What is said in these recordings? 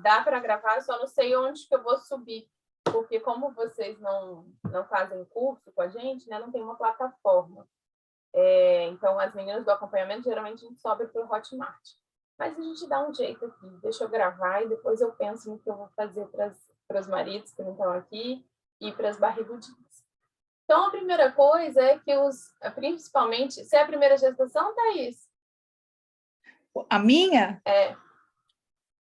dá para gravar, eu só não sei onde que eu vou subir, porque como vocês não fazem curso com a gente, né, não tem uma plataforma. Então, as meninas do acompanhamento, geralmente a gente sobe para o Hotmart. Mas a gente dá um jeito aqui, deixa eu gravar e depois eu penso no que eu vou fazer para os maridos que não estão aqui e para as barrigudinhas. Então, a primeira coisa é que principalmente, se é a primeira gestação, Thaís? A minha? É.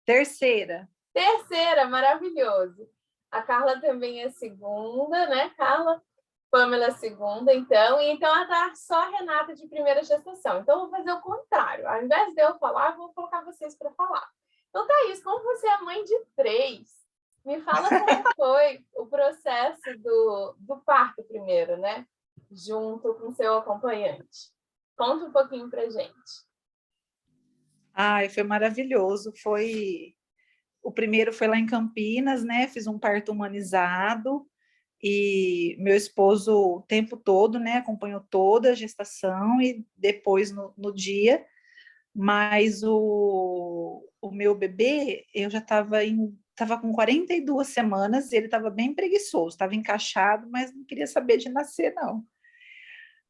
Terceira. Terceira, maravilhoso. A Carla também é segunda, né, Carla? Pamela é segunda, então. E então ela tá só a Renata de primeira gestação. Então, eu vou fazer o contrário. Ao invés de eu falar, vou colocar vocês para falar. Então, Thaís, como você é mãe de 3, me fala como foi o processo do parto primeiro, né? Junto com seu acompanhante. Conta um pouquinho pra gente. Ai, foi maravilhoso. O primeiro foi lá em Campinas, né? Fiz um parto humanizado e meu esposo o tempo todo, né? Acompanhou toda a gestação e depois no dia. Mas o meu bebê, eu já estava com 42 semanas e ele estava bem preguiçoso, estava encaixado, mas não queria saber de nascer, não.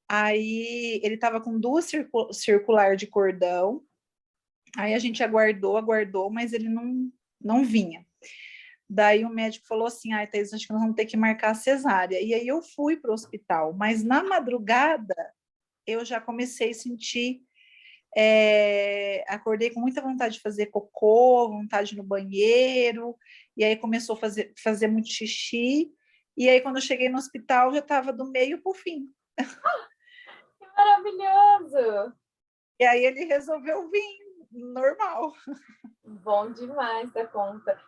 Aí ele estava com 2 circular de cordão, aí a gente aguardou, mas ele não vinha. Daí o médico falou assim, ai, Thaís, acho que nós vamos ter que marcar a cesárea. E aí eu fui para o hospital, mas na madrugada eu já comecei a sentir, acordei com muita vontade de fazer cocô, vontade no banheiro, e aí começou a fazer muito xixi, e aí quando eu cheguei no hospital já estava do meio para o fim. Que maravilhoso! E aí ele resolveu vir, normal. Bom demais da conta.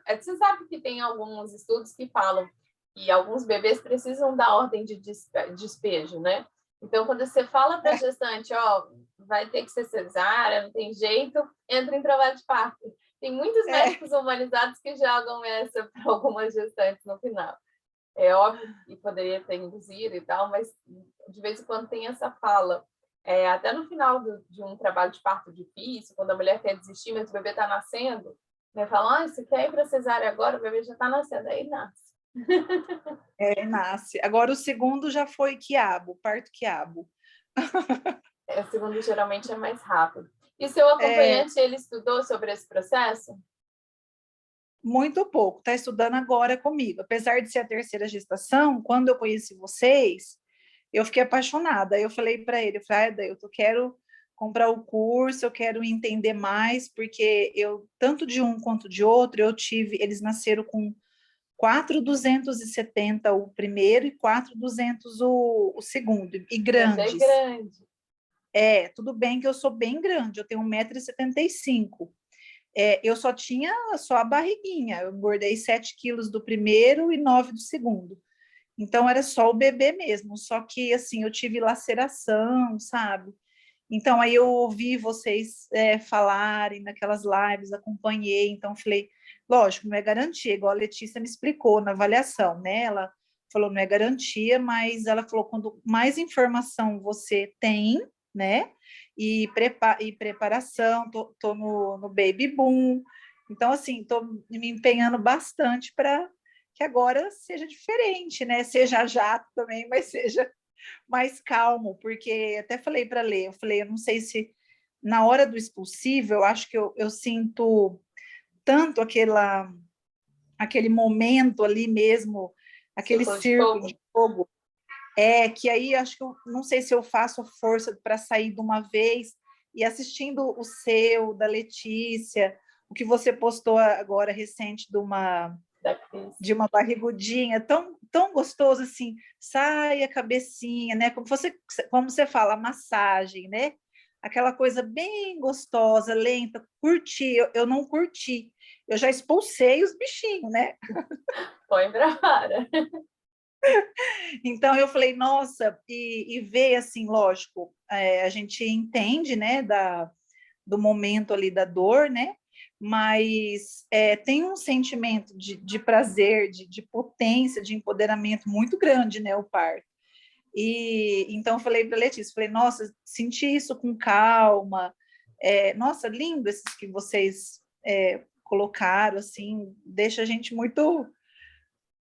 Você sabe que tem alguns estudos que falam que alguns bebês precisam da ordem de despejo, né? Então, quando você fala para a gestante, ó, vai ter que ser cesárea, não tem jeito, entra em trabalho de parto. Tem muitos médicos humanizados que jogam essa para algumas gestantes no final. É óbvio que poderia ter induzido e tal, mas de vez em quando tem essa fala. Até no final de um trabalho de parto difícil, quando a mulher quer desistir, mas o bebê está nascendo, né? Fala, você quer ir para cesárea agora? O bebê já está nascendo, aí nasce. Nasce. Agora o segundo já foi quiabo, parto quiabo. O segundo geralmente é mais rápido. E seu acompanhante, ele estudou sobre esse processo? Muito pouco, está estudando agora comigo. Apesar de ser a terceira gestação, quando eu conheci vocês, eu fiquei apaixonada. Eu falei para ele, eu quero comprar o curso, eu quero entender mais, porque eu, tanto de um quanto de outro, eles nasceram com 4,270 o primeiro e 4,200 o segundo, e grandes. Bebê grande. Tudo bem que eu sou bem grande, eu tenho 1,75 m. Eu só tinha a barriguinha, eu engordei 7 quilos do primeiro e 9 do segundo. Então, era só o bebê mesmo, só que, assim, eu tive laceração, sabe? Então, aí eu ouvi vocês falarem naquelas lives, acompanhei, então falei, lógico, não é garantia, igual a Letícia me explicou na avaliação, né? Ela falou, não é garantia, mas ela falou, quando mais informação você tem, né? E preparação, tô no baby boom, então, assim, tô me empenhando bastante para que agora seja diferente, né? Seja jato também, mas seja mais calmo, porque até falei para Lê, eu não sei se na hora do expulsivo, eu acho que eu sinto tanto aquele momento ali mesmo, aquele círculo de fogo, que aí acho que eu não sei se eu faço força para sair de uma vez, e assistindo o seu, da Letícia, o que você postou agora recente de uma barrigudinha, tão gostoso assim, sai a cabecinha, né? Como você fala, massagem, né? Aquela coisa bem gostosa, lenta, curti. Eu não curti, eu já expulsei os bichinhos, né? Põe pra fora. Então eu falei, nossa, e ver assim, lógico, a gente entende, né, do momento ali da dor, né? Mas tem um sentimento de prazer, de potência, de empoderamento muito grande, né, o parto. E então eu falei para a Letícia, falei, nossa, senti isso com calma, nossa, lindo esses que vocês colocaram, assim, deixa a gente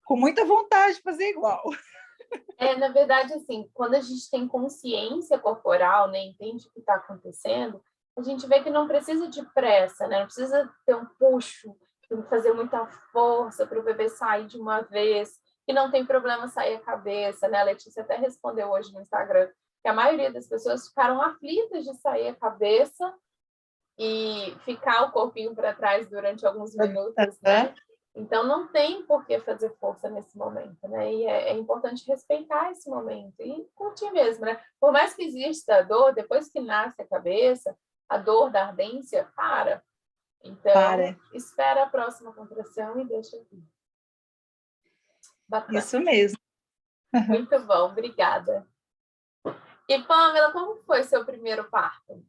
com muita vontade de fazer igual. Na verdade, assim, quando a gente tem consciência corporal, né, entende o que está acontecendo, a gente vê que não precisa de pressa, né? Não precisa ter um puxo, tem que fazer muita força para o bebê sair de uma vez, que não tem problema sair a cabeça, né? A Letícia até respondeu hoje no Instagram que a maioria das pessoas ficaram aflitas de sair a cabeça e ficar o corpinho para trás durante alguns minutos, né? Então, não tem por que fazer força nesse momento, né? E é importante respeitar esse momento e curtir mesmo, né? Por mais que exista a dor, depois que nasce a cabeça, a dor da ardência para. Então, espera a próxima contração e deixa aqui. Bacana. Isso mesmo. Muito bom, obrigada. E, Pamela, como foi seu primeiro parto?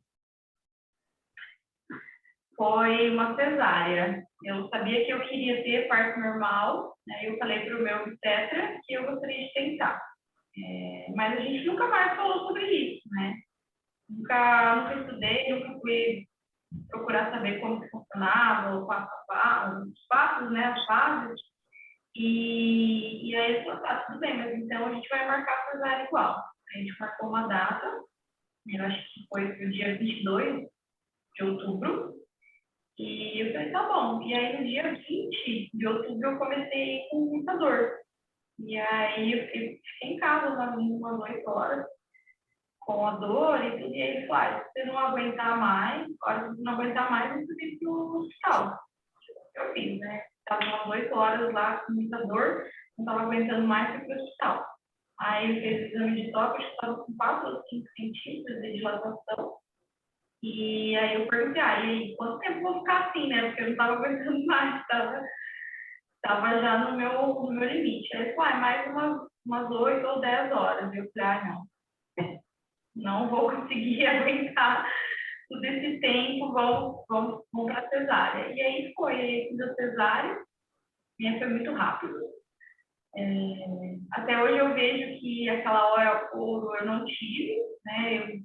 Foi uma cesárea. Eu sabia que eu queria ter parto normal, né? Eu falei para o meu obstetra que eu gostaria de tentar. Mas a gente nunca mais falou sobre isso, né? Nunca estudei, nunca fui procurar saber como que funcionava, o passo a passo, os passos, né? As fases. E aí eu falei, tá, tudo bem, mas então a gente vai marcar a cesárea igual. A gente marcou uma data, eu acho que foi o dia 22 de outubro. E eu falei, tá bom. E aí, no dia 20 de outubro, eu comecei com muita dor. E aí, eu fiquei em casa, umas 8 horas, com a dor e tudo. E aí, ele falou, se você não aguentar mais, se você não aguentar mais, você tem que ir pro hospital. Eu fiz, né? Estava umas 8 horas lá, com muita dor, não estava aguentando mais, fui pro hospital. Aí, ele fez o exame de toque, acho que estava com 4 ou 5 centímetros de dilatação. E aí eu perguntei, e aí, quanto tempo eu vou ficar assim, né? Porque eu não estava aguentando mais, tava já no meu limite. Aí ele falou, mais umas 8 ou 10 horas. Eu falei, não vou conseguir aguentar todo esse tempo, vamos para a cesárea. E aí foi, fiz a cesárea, e foi muito rápido. Até hoje eu vejo que aquela hora eu não tive, né?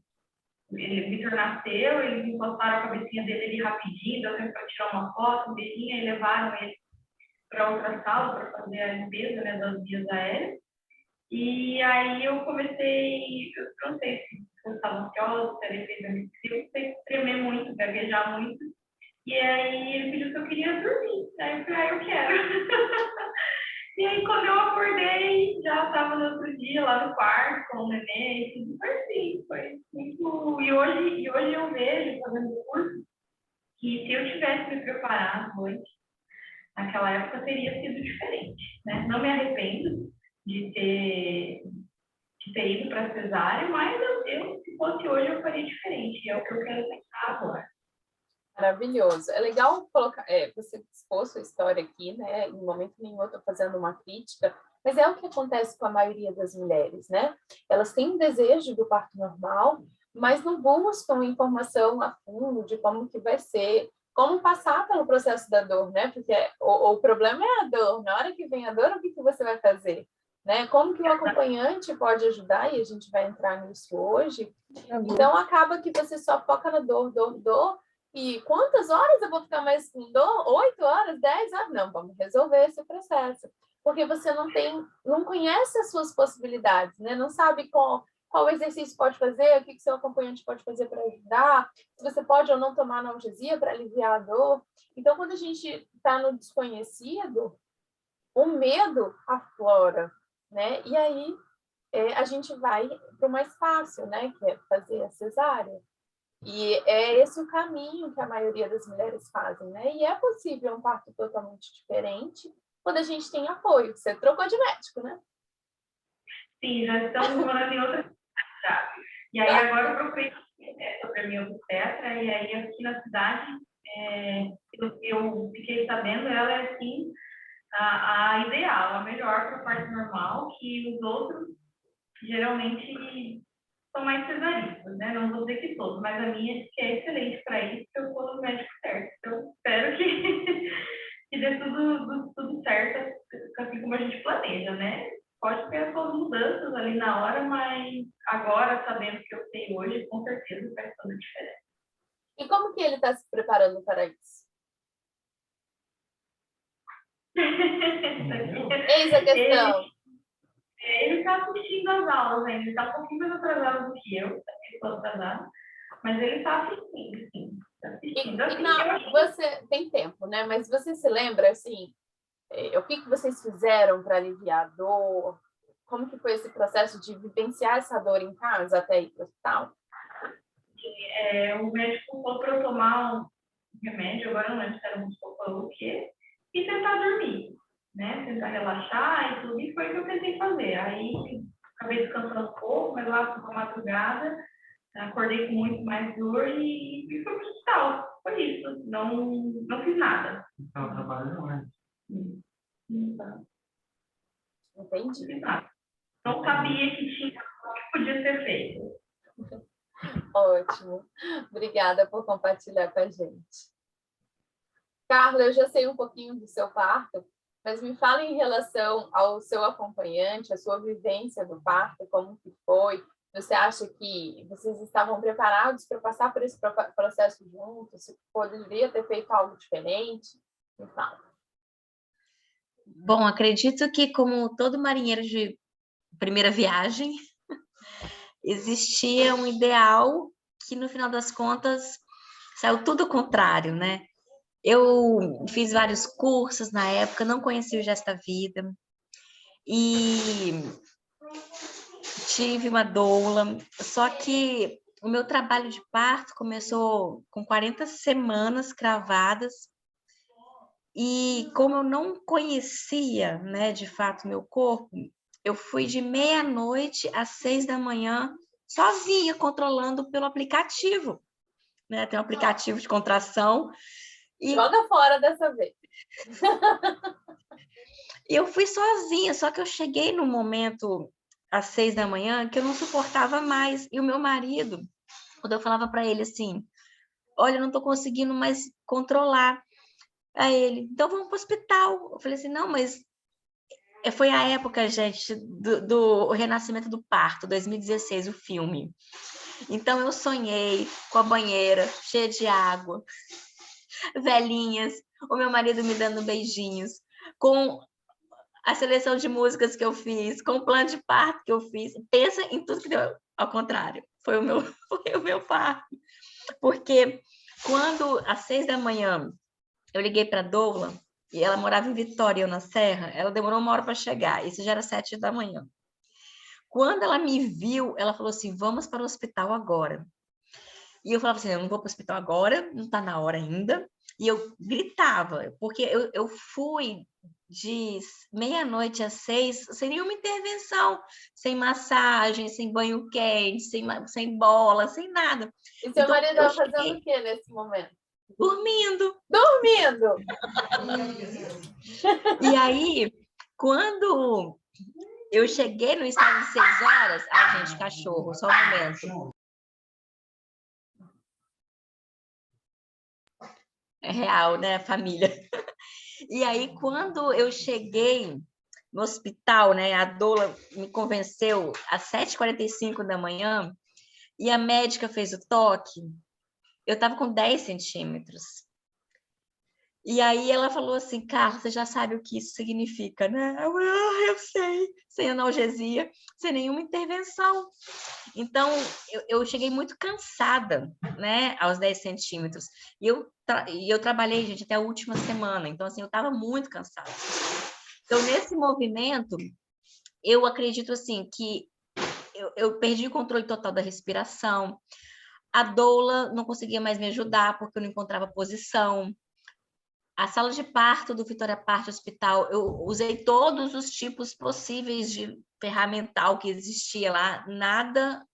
Ele Vitor nasceu, eles encostaram a cabecinha dele ali rapidinho, deu tempo para tirar uma foto, um beijinho, e levaram ele para outra sala para fazer a limpeza, né, das vias aéreas. E aí eu comecei, eu não sei se eu estava ansiosa, se ele fez anestesia, eu comecei a tremer muito, gaguejar muito. E aí ele pediu se eu queria dormir. Aí eu falei, eu quero. E aí, quando eu acordei, já estava no outro dia lá no quarto com o neném, e tudo assim, foi muito... E hoje eu vejo, fazendo o curso, que se eu tivesse me preparado antes, naquela época teria sido diferente, né? Não me arrependo de ter ido para a cesárea, mas se fosse hoje, eu faria diferente, e é o que eu quero tentar agora. Maravilhoso. É legal colocar, você expôs sua história aqui, né? Em momento nenhum eu estou fazendo uma crítica, mas é o que acontece com a maioria das mulheres, né? Elas têm um desejo do parto normal, mas não buscam informação a fundo de como que vai ser, como passar pelo processo da dor, né? Porque o problema é a dor. Na hora que vem a dor, o que você vai fazer? Né? Como que o acompanhante pode ajudar, e a gente vai entrar nisso hoje. Então, acaba que você só foca na dor, dor, dor. E quantas horas eu vou ficar mais com dor? 8 horas, 10 horas? Não, vamos resolver esse processo. Porque você não conhece as suas possibilidades, né? Não sabe qual exercício pode fazer, o que seu acompanhante pode fazer para ajudar, se você pode ou não tomar analgesia para aliviar a dor. Então, quando a gente está no desconhecido, o medo aflora, né? E aí a gente vai para o mais fácil, né? Que é fazer a cesárea. E é esse o caminho que a maioria das mulheres fazem, né? E é possível um parto totalmente diferente quando a gente tem apoio. Você trocou de médico, né? Sim, já estamos morando em outra cidade. E aí agora eu procurei sobre a minha obstetra, e aí aqui na cidade eu fiquei sabendo, ela é assim a ideal, a melhor para a parte normal, que os outros geralmente são mais cesaristas, né? Não vou dizer que todos, mas a minha que é excelente para isso, porque eu sou no médico certo. Então, espero que dê tudo certo, assim como a gente planeja, né? Pode ter as suas mudanças ali na hora, mas agora, sabendo o que eu sei hoje, com certeza faz toda a diferença. E como que ele está se preparando para isso? Eis a questão. Ele está assistindo às aulas ainda, ele está um pouquinho mais atrasado do que eu estou atrasada, mas ele está assistindo, sim. Tá assistindo. Você tem tempo, né? Mas você se lembra, assim, o que vocês fizeram para aliviar a dor? Como que foi esse processo de vivenciar essa dor em casa até ir para o hospital? O médico falou para eu tomar um remédio, agora não lembro se era um falou o quê, e tentar dormir, né? Tentar relaxar e tudo, e foi o que eu tentei fazer. Aí acabei descansando um pouco, mas lá por madrugada, acordei com muito mais dor e fui para o hospital. Foi isso, não fiz nada. Estava trabalhando antes. Entendi. Não fiz nada. Não sabia que podia ser feito. Ótimo. Obrigada por compartilhar com a gente. Carla, eu já sei um pouquinho do seu parto, mas me fala em relação ao seu acompanhante, a sua vivência do parto, como que foi? Você acha que vocês estavam preparados para passar por esse processo juntos? Se poderia ter feito algo diferente? Me fala. Bom, acredito que, como todo marinheiro de primeira viagem, existia um ideal que, no final das contas, saiu tudo o contrário, né? Eu fiz vários cursos na época, não conheci o Gesto da Vida e tive uma doula, só que o meu trabalho de parto começou com 40 semanas cravadas e como eu não conhecia, né, de fato, meu corpo, eu fui de meia-noite às 6 da manhã sozinha, controlando pelo aplicativo, né? Tem um aplicativo de contração. E joga fora dessa vez. Eu fui sozinha, só que eu cheguei no momento às 6 da manhã que eu não suportava mais. E o meu marido, quando eu falava para ele assim, olha, eu não estou conseguindo mais controlar. Aí ele, então vamos para o hospital. Eu falei assim, não, mas foi a época, gente, do Renascimento do Parto, 2016, o filme. Então eu sonhei com a banheira cheia de água, velhinhas, o meu marido me dando beijinhos, com a seleção de músicas que eu fiz, com o plano de parto que eu fiz. Pensa em tudo que deu ao contrário. Foi o meu parto. Porque quando, às 6 da manhã, eu liguei para a doula, e ela morava em Vitória, eu na Serra, ela demorou 1 hora para chegar, isso já era 7 da manhã. Quando ela me viu, ela falou assim, vamos para o hospital agora. E eu falava assim, eu não vou para o hospital agora, não está na hora ainda. E eu gritava, porque eu fui de meia-noite às 6, sem nenhuma intervenção, sem massagem, sem banho quente, sem bola, sem nada. E seu marido estava fazendo o que nesse momento? Dormindo. Dormindo! E aí, quando eu cheguei no estado de 6 horas... Ai, gente, cachorro, só um momento. É real, né, família? E aí, quando eu cheguei no hospital, né, a doula me convenceu às 7h45 da manhã e a médica fez o toque, eu estava com 10 centímetros. E aí ela falou assim, Carla, você já sabe o que isso significa, né? Eu sei, sem analgesia, sem nenhuma intervenção. Então, eu cheguei muito cansada, né, aos 10 centímetros. E eu trabalhei, gente, até a última semana. Então, assim, eu estava muito cansada. Então, nesse movimento, eu acredito, assim, que eu perdi o controle total da respiração. A doula não conseguia mais me ajudar, porque eu não encontrava posição. A sala de parto do Vitória Parto Hospital, eu usei todos os tipos possíveis de ferramental que existia lá, nada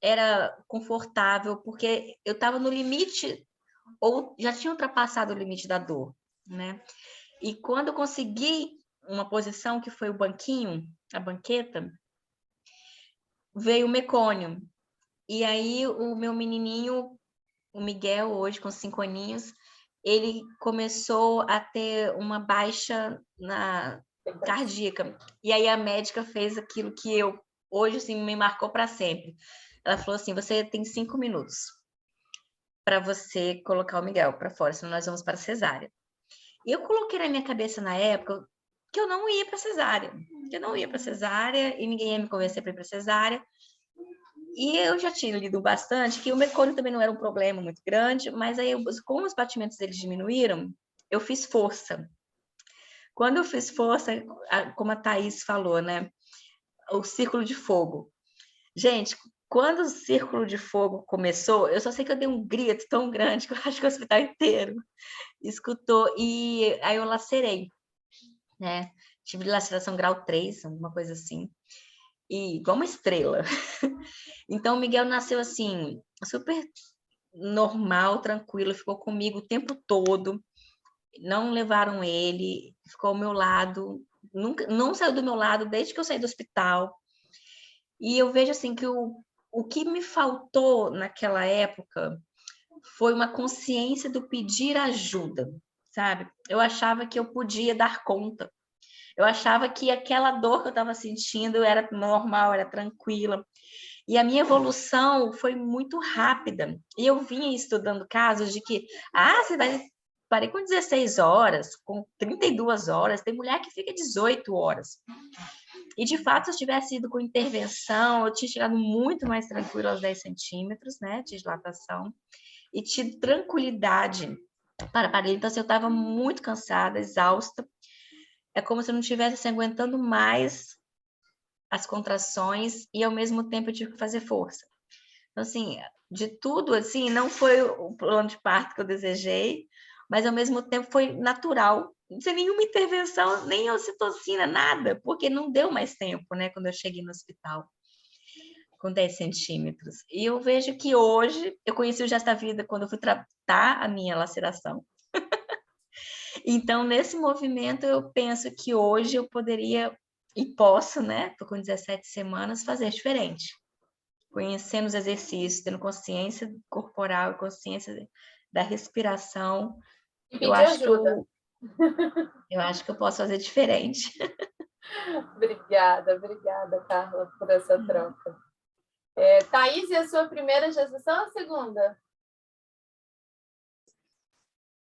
era confortável, porque eu estava no limite, ou já tinha ultrapassado o limite da dor, né? E quando eu consegui uma posição que foi o banquinho, a banqueta, veio o mecônio. E aí o meu menininho, o Miguel, hoje com 5 aninhos, ele começou a ter uma baixa cardíaca. E aí a médica fez aquilo que eu, hoje, assim, me marcou para sempre. Ela falou assim, você tem 5 minutos para você colocar o Miguel para fora, senão nós vamos para a cesárea. E eu coloquei na minha cabeça na época que eu não ia para cesárea, que eu não ia para cesárea e ninguém ia me convencer para ir para cesárea. E eu já tinha lido bastante que o mecônio também não era um problema muito grande, mas aí, como os batimentos deles diminuíram, eu fiz força. Quando eu fiz força, como a Thaís falou, né? O círculo de fogo. Gente, quando o círculo de fogo começou, eu só sei que eu dei um grito tão grande que eu acho que o hospital inteiro escutou. E aí eu lacerei, né? Tive laceração grau 3, alguma coisa assim. E igual uma estrela. Então, o Miguel nasceu assim, super normal, tranquilo, ficou comigo o tempo todo. Não levaram ele, ficou ao meu lado, nunca, não saiu do meu lado desde que eu saí do hospital. E eu vejo assim que o que me faltou naquela época foi uma consciência do pedir ajuda, sabe? Eu achava que eu podia dar conta. Eu achava que aquela dor que eu estava sentindo era normal, era tranquila. E a minha evolução foi muito rápida. E eu vinha estudando casos de que, você vai... Parei com 16 horas, com 32 horas, tem mulher que fica 18 horas. E, de fato, se eu tivesse ido com intervenção, eu tinha chegado muito mais tranquila aos 10 centímetros, né, de dilatação, e tido tranquilidade para parir. Então, assim, eu estava muito cansada, exausta. É como se eu não estivesse se aguentando mais as contrações e, ao mesmo tempo, eu tive que fazer força. Então, assim, de tudo, assim, não foi o plano de parto que eu desejei, mas, ao mesmo tempo, foi natural, sem nenhuma intervenção, nem ocitocina, nada, porque não deu mais tempo, né, quando eu cheguei no hospital, com 10 centímetros. E eu vejo que hoje, eu conheci o Gesta Vida quando eu fui tratar a minha laceração. Então, nesse movimento, eu penso que hoje eu poderia, e posso, né, tô com 17 semanas, fazer diferente. Conhecendo os exercícios, tendo consciência corporal, consciência da respiração, E pedir ajuda. Eu acho que eu posso fazer diferente. Obrigada, Carla, por essa troca. Thaís, e a sua primeira gestação ou a segunda?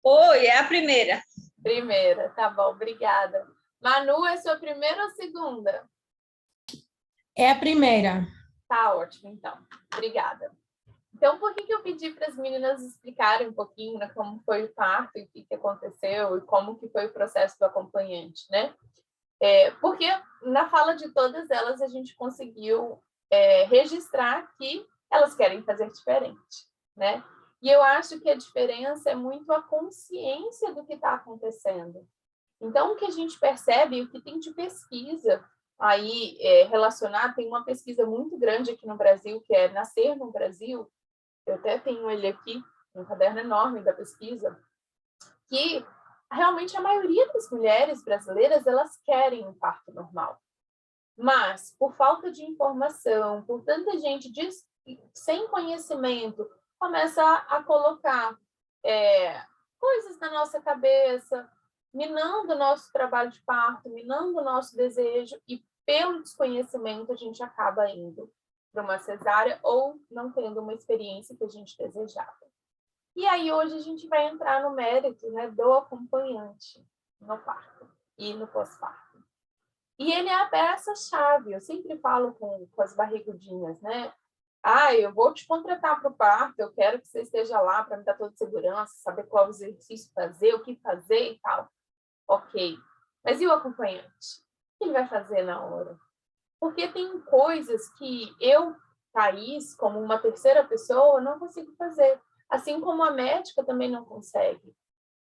Oi, é a primeira. Primeira, tá bom, obrigada. Manu, é a sua primeira ou segunda? É a primeira. Tá ótimo, então. Obrigada. Então, por que eu pedi para as meninas explicarem um pouquinho, né, como foi o parto e o que aconteceu e como que foi o processo do acompanhante, né? Porque na fala de todas elas a gente conseguiu registrar que elas querem fazer diferente, né? E eu acho que a diferença é muito a consciência do que está acontecendo. Então, o que a gente percebe, o que tem de pesquisa aí relacionado, tem uma pesquisa muito grande aqui no Brasil, que é Nascer no Brasil. Eu até tenho ele aqui, um caderno enorme da pesquisa, que realmente a maioria das mulheres brasileiras, elas querem um parto normal. Mas, por falta de informação, por tanta gente sem conhecimento, começa a colocar coisas na nossa cabeça, minando o nosso trabalho de parto, minando o nosso desejo, e pelo desconhecimento a gente acaba indo para uma cesárea ou não tendo uma experiência que a gente desejava. E aí hoje a gente vai entrar no mérito, né, do acompanhante no parto e no pós-parto. E ele é a peça-chave. Eu sempre falo com as barrigudinhas, né? Eu vou te contratar para o parto, eu quero que você esteja lá para me dar toda segurança, saber qual exercício fazer, o que fazer e tal. Ok. Mas e o acompanhante? O que ele vai fazer na hora? Porque tem coisas que eu, Thaís, como uma terceira pessoa, não consigo fazer. Assim como a médica também não consegue.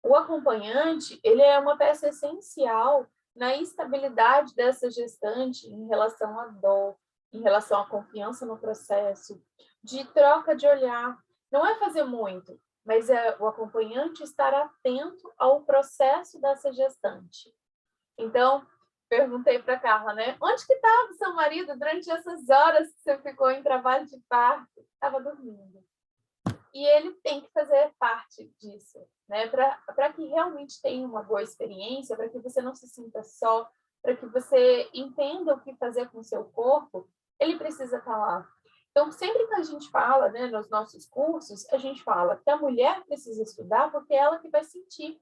O acompanhante, ele é uma peça essencial na estabilidade dessa gestante em relação à dor, em relação à confiança no processo, de troca de olhar. Não é fazer muito, mas é o acompanhante estar atento ao processo dessa gestante. Então, perguntei para a Carla, né? Onde que estava o seu marido durante essas horas que você ficou em trabalho de parto? Estava dormindo. E ele tem que fazer parte disso, né? Para que realmente tenha uma boa experiência, para que você não se sinta só, para que você entenda o que fazer com o seu corpo, ele precisa estar lá. Então, sempre que a gente fala, né, nos nossos cursos, a gente fala que a mulher precisa estudar porque é ela que vai sentir.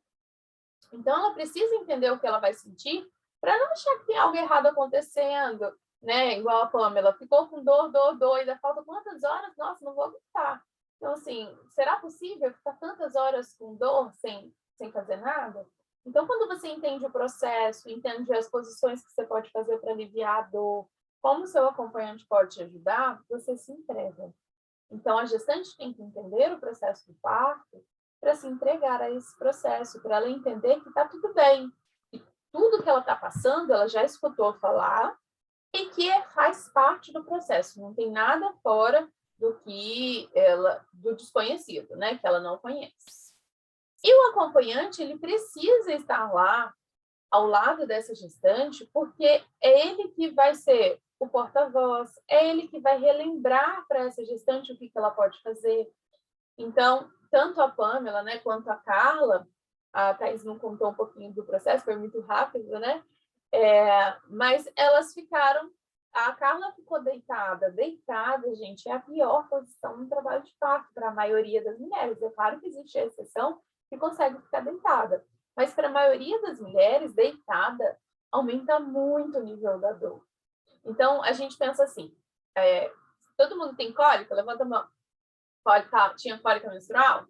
Então, ela precisa entender o que ela vai sentir para não achar que tem algo errado acontecendo, né? Igual a Pamela, ficou com dor, ainda falta quantas horas? Nossa, não vou aguentar. Então, assim, será possível ficar tantas horas com dor sem fazer nada? Então, quando você entende o processo, entende as posições que você pode fazer para aliviar a dor, como o seu acompanhante pode te ajudar, você se entrega. Então, a gestante tem que entender o processo do parto para se entregar a esse processo, para ela entender que está tudo bem, que tudo que ela está passando, ela já escutou falar e que faz parte do processo, não tem nada fora do desconhecido, né, que ela não conhece. E o acompanhante, ele precisa estar lá ao lado dessa gestante, porque é ele que vai ser o porta-voz, é ele que vai relembrar para essa gestante o que ela pode fazer. Então, tanto a Pamela, né, quanto a Carla, a Thais não contou um pouquinho do processo, foi muito rápido, né? Mas elas ficaram, a Carla ficou deitada, gente, é a pior posição no trabalho de parto para a maioria das mulheres. É claro que existe a exceção que consegue ficar deitada, mas para a maioria das mulheres, deitada aumenta muito o nível da dor. Então, a gente pensa assim, todo mundo tem cólica? Levanta a mão. Tinha cólica menstrual?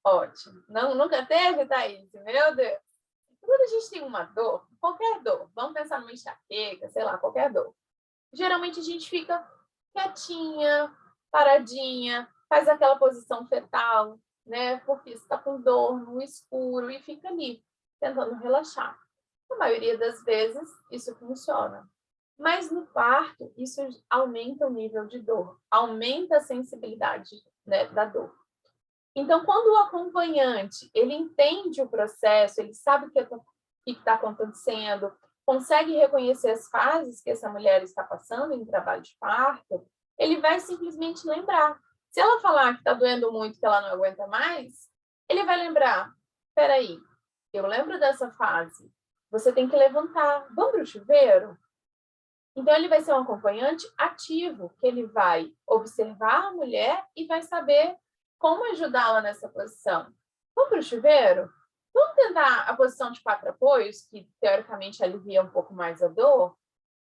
Ótimo. Não, nunca teve, Thaís? Meu Deus. Quando a gente tem uma dor, qualquer dor, vamos pensar numa enxaqueca, sei lá, qualquer dor. Geralmente a gente fica quietinha, paradinha, faz aquela posição fetal, né? Porque está com dor no escuro e fica ali, tentando relaxar. Na maioria das vezes, isso funciona. Mas no parto, isso aumenta o nível de dor, aumenta a sensibilidade, né, da dor. Então, quando o acompanhante ele entende o processo, ele sabe o que está acontecendo, consegue reconhecer as fases que essa mulher está passando em trabalho de parto, ele vai simplesmente lembrar. Se ela falar que está doendo muito, que ela não aguenta mais, ele vai lembrar, espera aí, eu lembro dessa fase, você tem que levantar, vamos para o chuveiro? Então, ele vai ser um acompanhante ativo, que ele vai observar a mulher e vai saber como ajudá-la nessa posição. Vamos para o chuveiro? Vamos tentar a posição de 4 apoios, que teoricamente alivia um pouco mais a dor?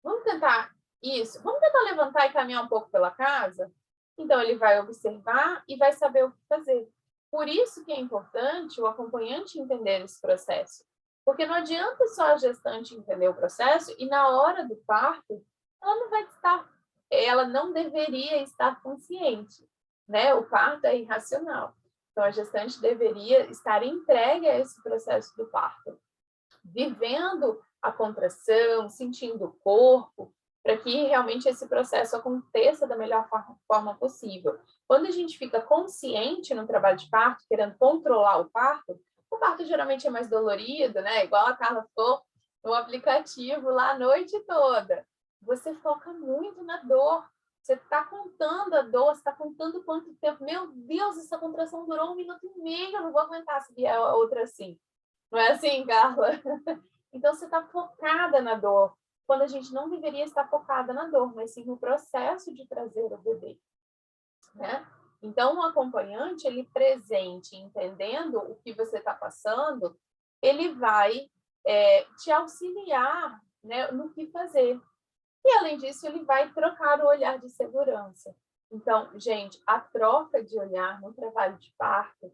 Vamos tentar isso? Vamos tentar levantar e caminhar um pouco pela casa? Então, ele vai observar e vai saber o que fazer. Por isso que é importante o acompanhante entender esse processo. Porque não adianta só a gestante entender o processo e na hora do parto, ela não deveria estar consciente, né? O parto é irracional. Então, a gestante deveria estar entregue a esse processo do parto, vivendo a contração, sentindo o corpo, para que realmente esse processo aconteça da melhor forma possível. Quando a gente fica consciente no trabalho de parto, querendo controlar o parto geralmente é mais dolorido, né? Igual a Carla ficou no aplicativo lá a noite toda. Você foca muito na dor. Você está contando a dor, você está contando quanto tempo. Meu Deus, essa contração durou 1 minuto e meio, eu não vou aguentar se vier a outra assim. Não é assim, Carla? Então, você está focada na dor, quando a gente não deveria estar focada na dor, mas sim no processo de trazer o bebê, né? Então, o acompanhante, ele presente, entendendo o que você está passando, ele vai te auxiliar, né, no que fazer. E, além disso, ele vai trocar o olhar de segurança. Então, gente, a troca de olhar no trabalho de parto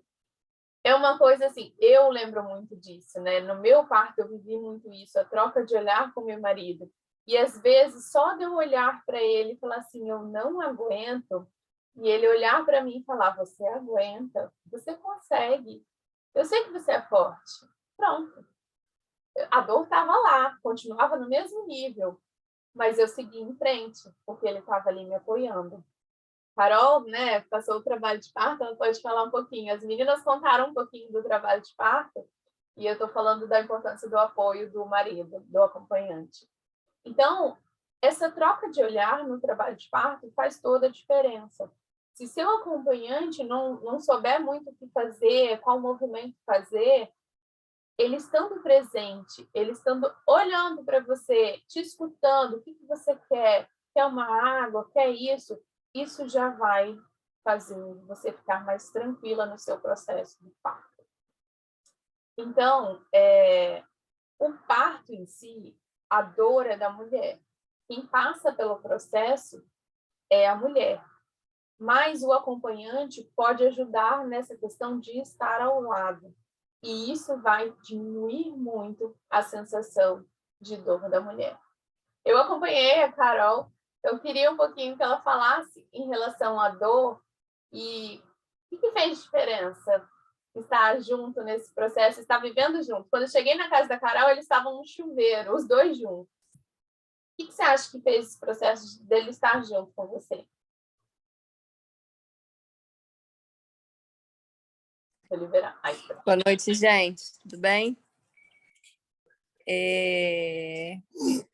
é uma coisa assim, eu lembro muito disso, né? No meu parto eu vivi muito isso, a troca de olhar com meu marido. E às vezes só de eu olhar para ele e falar assim, eu não aguento, e ele olhar para mim e falar, você aguenta, você consegue, eu sei que você é forte. Pronto. A dor estava lá, continuava no mesmo nível, mas eu segui em frente, porque ele estava ali me apoiando. Carol, né, passou o trabalho de parto, ela pode falar um pouquinho. As meninas contaram um pouquinho do trabalho de parto e eu estou falando da importância do apoio do marido, do acompanhante. Então, essa troca de olhar no trabalho de parto faz toda a diferença. Se seu acompanhante não souber muito o que fazer, qual movimento fazer, ele estando presente, ele estando olhando para você, te escutando, o que você quer uma água, quer isso já vai fazer você ficar mais tranquila no seu processo de parto. Então, o parto em si, a dor é da mulher. Quem passa pelo processo é a mulher. Mas o acompanhante pode ajudar nessa questão de estar ao lado. E isso vai diminuir muito a sensação de dor da mulher. Eu acompanhei a Carol, eu queria um pouquinho que ela falasse em relação à dor e o que fez diferença estar junto nesse processo, estar vivendo junto. Quando eu cheguei na casa da Carol, eles estavam no chuveiro, os dois juntos. O que você acha que fez esse processo dele estar junto com você? Vou liberar. Boa noite, gente. Tudo bem?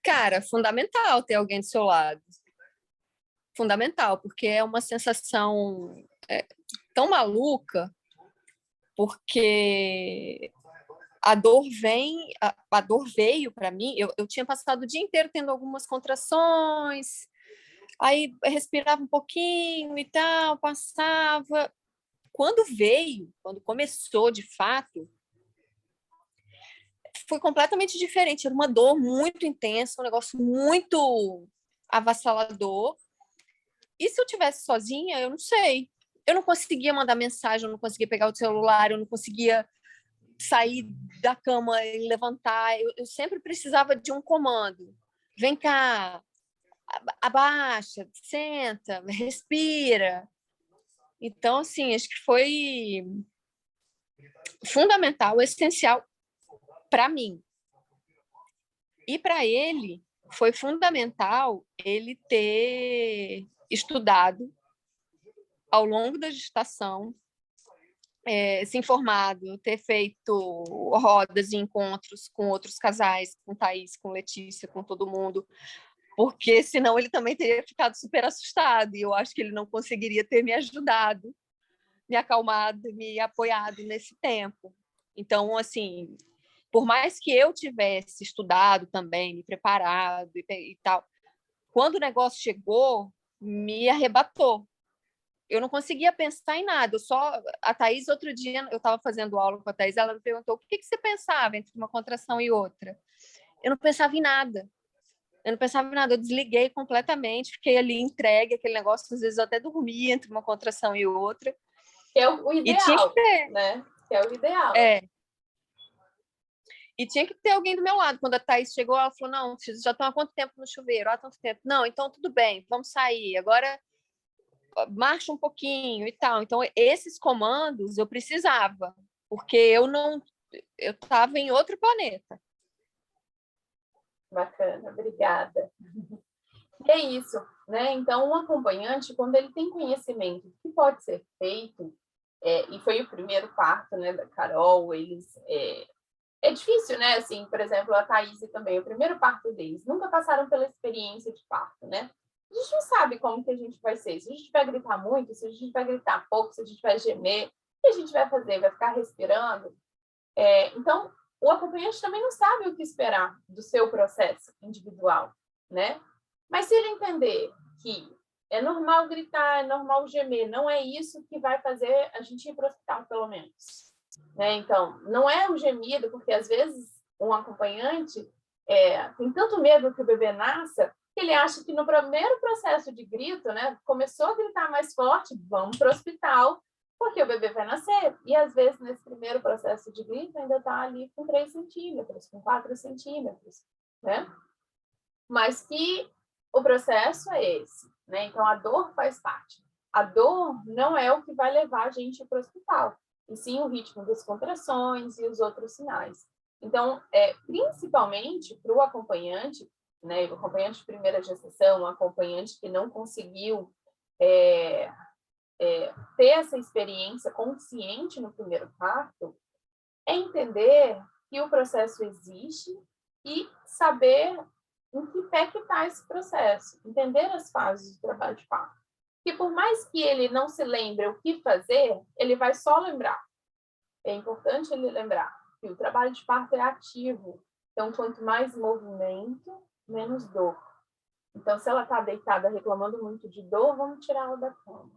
Cara, fundamental ter alguém do seu lado. Fundamental, porque é uma sensação tão maluca, porque a dor veio para mim. Eu tinha passado o dia inteiro tendo algumas contrações, aí respirava um pouquinho e tal, passava. Quando começou de fato, foi completamente diferente. Era uma dor muito intensa, um negócio muito avassalador. E se eu tivesse sozinha, eu não sei. Eu não conseguia mandar mensagem, eu não conseguia pegar o celular, eu não conseguia sair da cama e levantar. Eu sempre precisava de um comando. Vem cá, abaixa, senta, respira. Então, assim, acho que foi fundamental, essencial para mim. E para ele, foi fundamental ele ter estudado ao longo da gestação, se informado, ter feito rodas e encontros com outros casais, com Thaís, com Letícia, com todo mundo, porque senão ele também teria ficado super assustado e eu acho que ele não conseguiria ter me ajudado, me acalmado, me apoiado nesse tempo. Então, assim, por mais que eu tivesse estudado também, me preparado e tal, quando o negócio chegou, me arrebatou. Eu não conseguia pensar em nada. A Thaís, outro dia, eu estava fazendo aula com a Thaís, ela me perguntou o que você pensava entre uma contração e outra. Eu não pensava em nada. Eu desliguei completamente, fiquei ali entregue, aquele negócio, às vezes eu até dormia entre uma contração e outra. Que é o ideal, né? Que é o ideal. E tinha que ter alguém do meu lado. Quando a Thaís chegou, ela falou, não, vocês já estão há quanto tempo no chuveiro? Há tanto tempo. Não, então tudo bem, vamos sair. Agora marcha um pouquinho e tal. Então, esses comandos eu precisava, porque eu estava em outro planeta. Bacana, obrigada. E é isso, né? Então, um acompanhante, quando ele tem conhecimento do que pode ser feito, e foi o primeiro parto, né, da Carol, é difícil, né? Assim, por exemplo, a Thaís também, o primeiro parto deles, nunca passaram pela experiência de parto, né? A gente não sabe como que a gente vai ser. Se a gente vai gritar muito, se a gente vai gritar pouco, se a gente vai gemer, o que a gente vai fazer? Vai ficar respirando? Então, o acompanhante também não sabe o que esperar do seu processo individual, né? Mas se ele entender que é normal gritar, é normal gemer, não é isso que vai fazer a gente ir para o hospital, pelo menos. Né? Então, não é o gemido, porque às vezes um acompanhante tem tanto medo que o bebê nasça, que ele acha que no primeiro processo de grito, né, começou a gritar mais forte, vamos para o hospital, porque o bebê vai nascer. E às vezes, nesse primeiro processo de grito, ainda está ali com 3 centímetros, com 4 centímetros, né? Mas que o processo é esse, né? Então, a dor faz parte. A dor não é o que vai levar a gente para o hospital, e sim o ritmo das contrações e os outros sinais. Então, principalmente para o acompanhante, né? O acompanhante de primeira gestação, o acompanhante que não conseguiu ter essa experiência consciente no primeiro parto, é entender que o processo existe e saber em que pé que está esse processo, entender as fases do trabalho de parto. Que por mais que ele não se lembre o que fazer, ele vai só lembrar. É importante ele lembrar que o trabalho de parto é ativo. Então, quanto mais movimento, menos dor. Então, se ela está deitada reclamando muito de dor, vamos tirar ela da cama.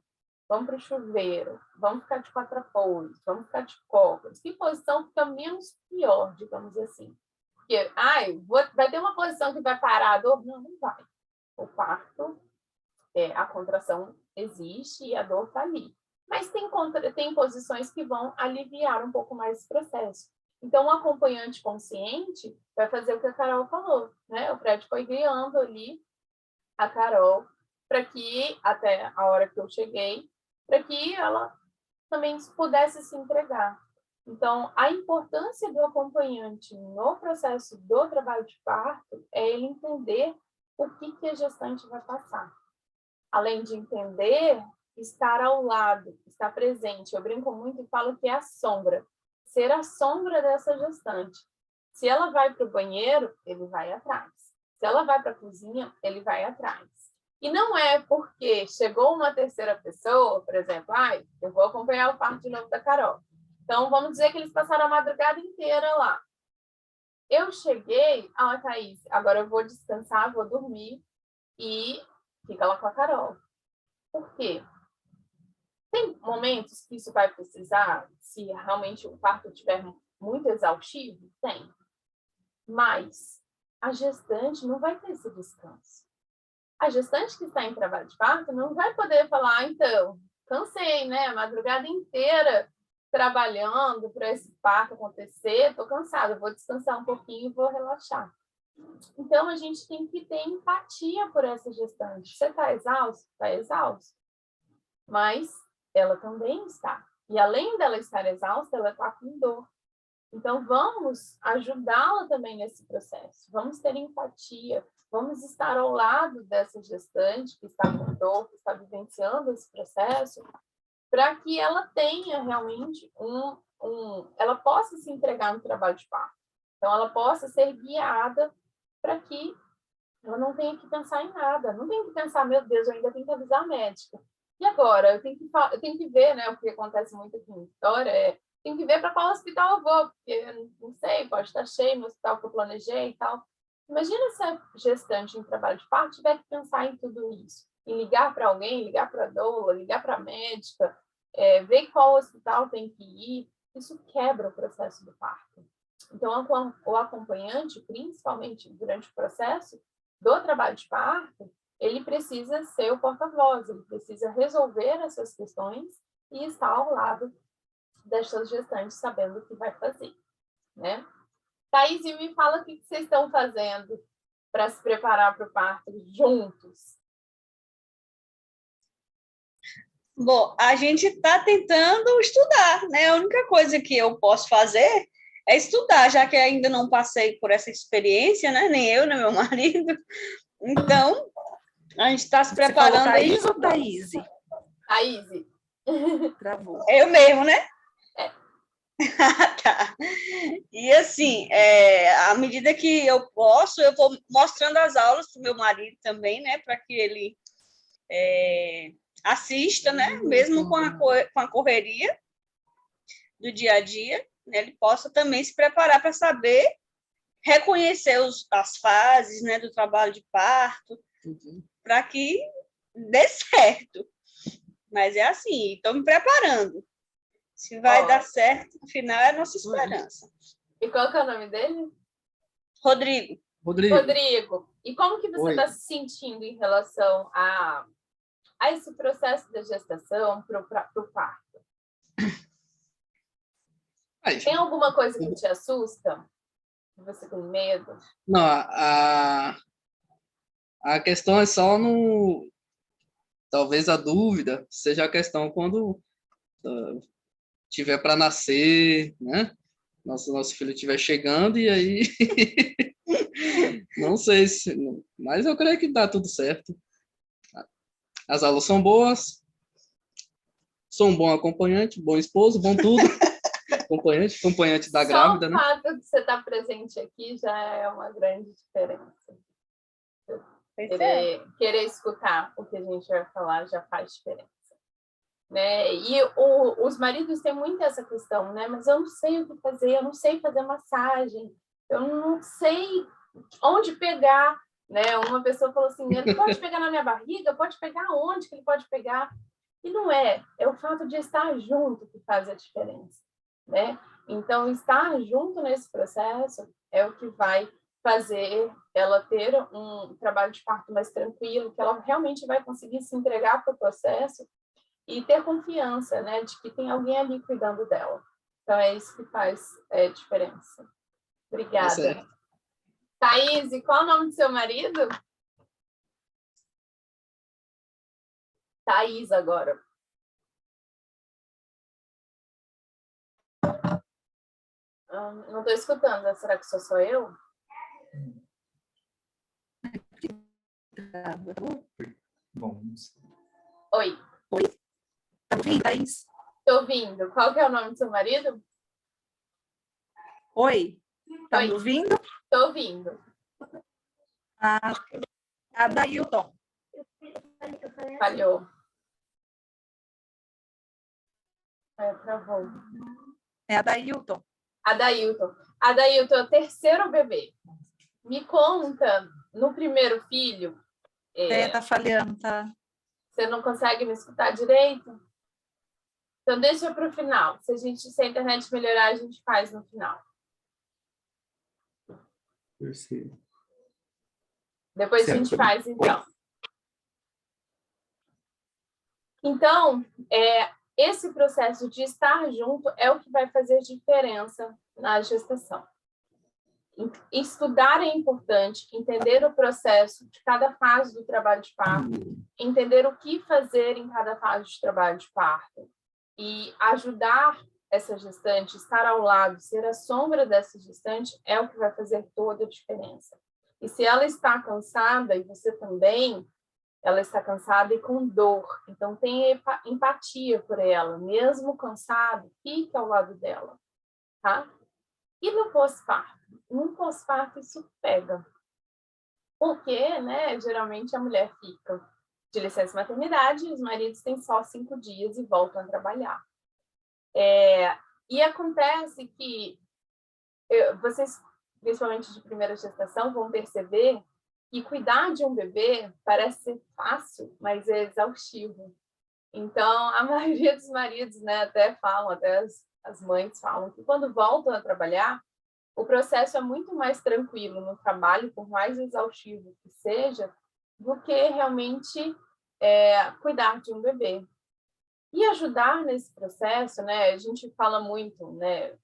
vamos para o chuveiro, vamos ficar de 4 apoios, vamos ficar de cócoras. Que posição fica menos pior, digamos assim? Porque, vai ter uma posição que vai parar a dor? Não, não vai. O parto, a contração existe e a dor está ali. Mas tem posições que vão aliviar um pouco mais esse processo. Então, o acompanhante consciente vai fazer o que a Carol falou, né? O Fred foi guiando ali a Carol para que, até a hora que eu cheguei, para que ela também pudesse se entregar. Então, a importância do acompanhante no processo do trabalho de parto é ele entender o que a gestante vai passar. Além de entender, estar ao lado, estar presente. Eu brinco muito e falo que é a sombra. Ser a sombra dessa gestante. Se ela vai para o banheiro, ele vai atrás. Se ela vai para a cozinha, ele vai atrás. E não é porque chegou uma terceira pessoa, por exemplo, eu vou acompanhar o parto de novo da Carol. Então, vamos dizer que eles passaram a madrugada inteira lá. Eu cheguei, Thaís, agora eu vou descansar, vou dormir e fica lá com a Carol. Por quê? Tem momentos que isso vai precisar, se realmente o parto estiver muito exaustivo? Tem. Mas a gestante não vai ter esse descanso. A gestante que está em trabalho de parto não vai poder falar, então, cansei, né? A madrugada inteira trabalhando para esse parto acontecer, estou cansada, vou descansar um pouquinho e vou relaxar. Então, a gente tem que ter empatia por essa gestante. Você está exausto? Está exausto. Mas ela também está. E além dela estar exausta, ela está com dor. Então, vamos ajudá-la também nesse processo. Vamos ter empatia. Vamos estar ao lado dessa gestante que está com dor, que está vivenciando esse processo, para que ela tenha realmente ela possa se entregar no trabalho de parto. Então, ela possa ser guiada para que ela não tenha que pensar em nada. Não tenha que pensar, meu Deus, eu ainda tenho que avisar a médica. E agora? Eu tenho que ver, né? O que acontece muito aqui em Vitória tenho que ver para qual hospital eu vou, porque não sei, pode estar cheio no hospital que eu planejei e tal. Imagina se a gestante em trabalho de parto tiver que pensar em tudo isso. Em ligar para alguém, ligar para a doula, ligar para a médica, ver qual hospital tem que ir. Isso quebra o processo do parto. Então, o acompanhante, principalmente durante o processo do trabalho de parto, ele precisa ser o porta-voz, ele precisa resolver essas questões e estar ao lado dessas gestantes sabendo o que vai fazer, né? Thaís, me fala o que vocês estão fazendo para se preparar para o parto juntos. Bom, a gente está tentando estudar, né? A única coisa que eu posso fazer é estudar, já que ainda não passei por essa experiência, né? Nem eu, nem meu marido. Então, a gente está se preparando. Você falou Thaís ou Thaís? Thaís. Travou. Eu mesmo, né? Tá. E assim, à medida que eu posso, eu vou mostrando as aulas para o meu marido também, né? Para que ele assista, né? Mesmo com a correria do dia a dia, né? Ele possa também se preparar para saber reconhecer as fases, né, do trabalho de parto, para que dê certo. Mas é assim, estou me preparando. Se vai dar certo, no final é a nossa esperança. E qual que é o nome dele? Rodrigo. E como que você está se sentindo em relação a esse processo da gestação para o parto? Tem alguma coisa que te assusta? Que você tem medo? Não, a questão é só no... Talvez a dúvida seja a questão quando tiver para nascer, né? Nosso filho estiver chegando e aí... Não sei se... Mas eu creio que dá tudo certo. As aulas são boas. Sou um bom acompanhante, bom esposo, bom tudo. acompanhante da grávida, né? Só o fato de você estar presente aqui já é uma grande diferença. Querer escutar o que a gente vai falar já faz diferença. Né? E os maridos têm muito essa questão, né? Mas eu não sei o que fazer, eu não sei fazer massagem, eu não sei onde pegar, né? Uma pessoa falou assim, ele pode pegar na minha barriga? Pode pegar onde que ele pode pegar? E não é o fato de estar junto que faz a diferença, né? Então, estar junto nesse processo é o que vai fazer ela ter um trabalho de parto mais tranquilo, que ela realmente vai conseguir se entregar para o processo e ter confiança, né, de que tem alguém ali cuidando dela. Então, é isso que faz diferença. Obrigada. Thaís, e qual é o nome do seu marido? Thaís, agora. Não estou escutando. Será que sou eu? Bom, Oi. Oi. Tá ouvindo, Thaís? Estou ouvindo. Qual que é o nome do seu marido? Oi. Tá me ouvindo? Estou ouvindo. Adailton. Falhou. Travou. É Adailton. Adailton. Adailton é o terceiro bebê. Me conta, no primeiro filho... Tá falhando, tá? Você não consegue me escutar direito? Então, deixa para o final. Se a internet melhorar, a gente faz no final. Terceiro. Depois a gente faz, então. Então, esse processo de estar junto é o que vai fazer diferença na gestação. Estudar é importante, entender o processo de cada fase do trabalho de parto, entender o que fazer em cada fase de trabalho de parto e ajudar essa gestante, estar ao lado, ser a sombra dessa gestante é o que vai fazer toda a diferença. E se ela está cansada, e você também, ela está cansada e com dor, então tenha empatia por ela, mesmo cansado, fique ao lado dela, tá? E no pós-parto? No pós-parto isso pega. Porque, né, geralmente a mulher fica de licença maternidade e os maridos têm só 5 dias e voltam a trabalhar. E acontece que vocês, principalmente de primeira gestação, vão perceber que cuidar de um bebê parece ser fácil, mas é exaustivo. Então, a maioria dos maridos, né, até as mães falam que quando voltam a trabalhar, o processo é muito mais tranquilo no trabalho, por mais exaustivo que seja, do que realmente cuidar de um bebê. E ajudar nesse processo, né, a gente fala muito, né,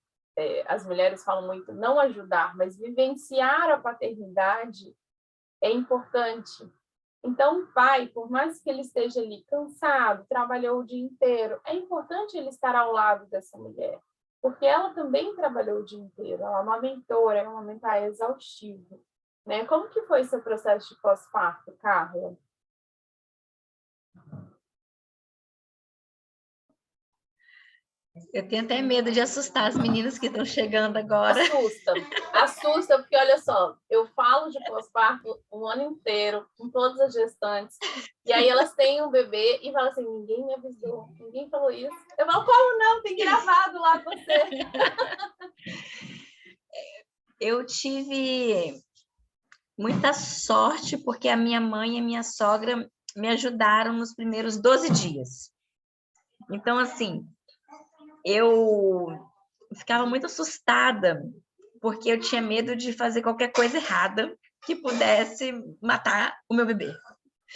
as mulheres falam muito, não ajudar, mas vivenciar a paternidade é importante. Então, o pai, por mais que ele esteja ali cansado, trabalhou o dia inteiro, é importante ele estar ao lado dessa mulher, porque ela também trabalhou o dia inteiro, ela amamentou, amamentar é exaustivo, né? Como que foi seu processo de pós-parto, Carla? Eu tenho até medo de assustar as meninas que estão chegando agora. Assusta, porque olha só, eu falo de pós-parto o ano inteiro, com todas as gestantes, e aí elas têm um bebê e falam assim, ninguém me avisou, ninguém falou isso. Eu falo, como não? Tem gravado lá com você. Eu tive muita sorte, porque a minha mãe e a minha sogra me ajudaram nos primeiros 12 dias. Então, assim, eu ficava muito assustada, porque eu tinha medo de fazer qualquer coisa errada que pudesse matar o meu bebê.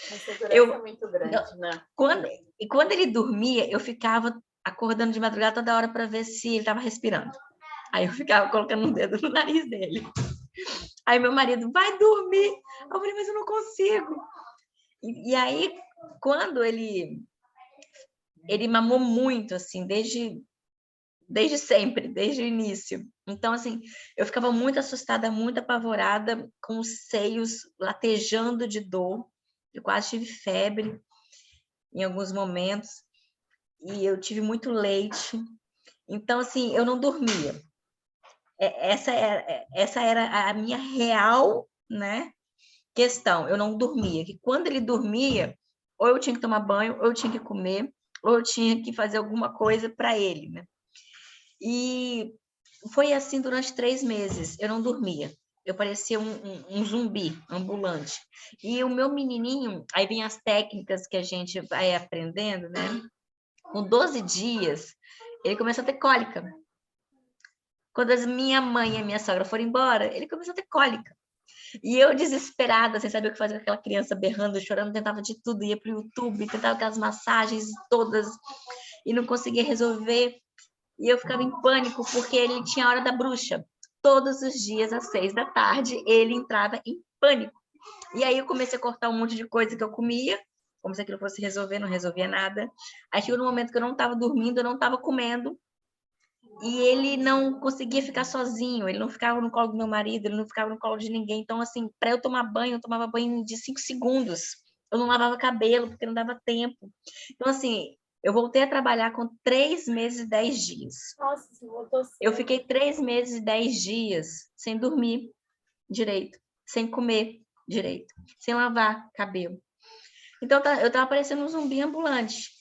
A segurança é muito grande, né? Quando ele dormia, eu ficava acordando de madrugada toda hora para ver se ele estava respirando. Aí eu ficava colocando um dedo no nariz dele. Aí meu marido, vai dormir. Eu falei, mas eu não consigo. E aí, quando ele mamou muito, assim, desde sempre, desde o início. Então, assim, eu ficava muito assustada, muito apavorada, com os seios latejando de dor. Eu quase tive febre em alguns momentos. E eu tive muito leite. Então, assim, eu não dormia. Essa era a minha real, né, questão. Eu não dormia. Que quando ele dormia, ou eu tinha que tomar banho, ou eu tinha que comer, ou eu tinha que fazer alguma coisa para ele, né? E foi assim durante 3 meses. Eu não dormia. Eu parecia um zumbi ambulante. E o meu menininho, aí vem as técnicas que a gente vai aprendendo, né? Com 12 dias, ele começou a ter cólica. Quando a minha mãe e a minha sogra foram embora, ele começou a ter cólica. E eu, desesperada, sem saber o que fazer com aquela criança berrando, chorando, tentava de tudo, ia para o YouTube, tentava aquelas massagens todas e não conseguia resolver. E eu ficava em pânico, porque ele tinha a hora da bruxa. Todos os dias, às 6 da tarde, ele entrava em pânico. E aí eu comecei a cortar um monte de coisa que eu comia, como se aquilo fosse resolver, não resolvia nada. Aí chegou no momento que eu não estava dormindo, eu não estava comendo, e ele não conseguia ficar sozinho, ele não ficava no colo do meu marido, ele não ficava no colo de ninguém. Então, assim, para eu tomar banho, eu tomava banho de 5 segundos. Eu não lavava cabelo, porque não dava tempo. Então, assim, eu voltei a trabalhar com 3 meses e 10 dias. Nossa, você voltou cedo. Eu fiquei 3 meses e 10 dias sem dormir direito, sem comer direito, sem lavar cabelo. Então, eu estava parecendo um zumbi ambulante.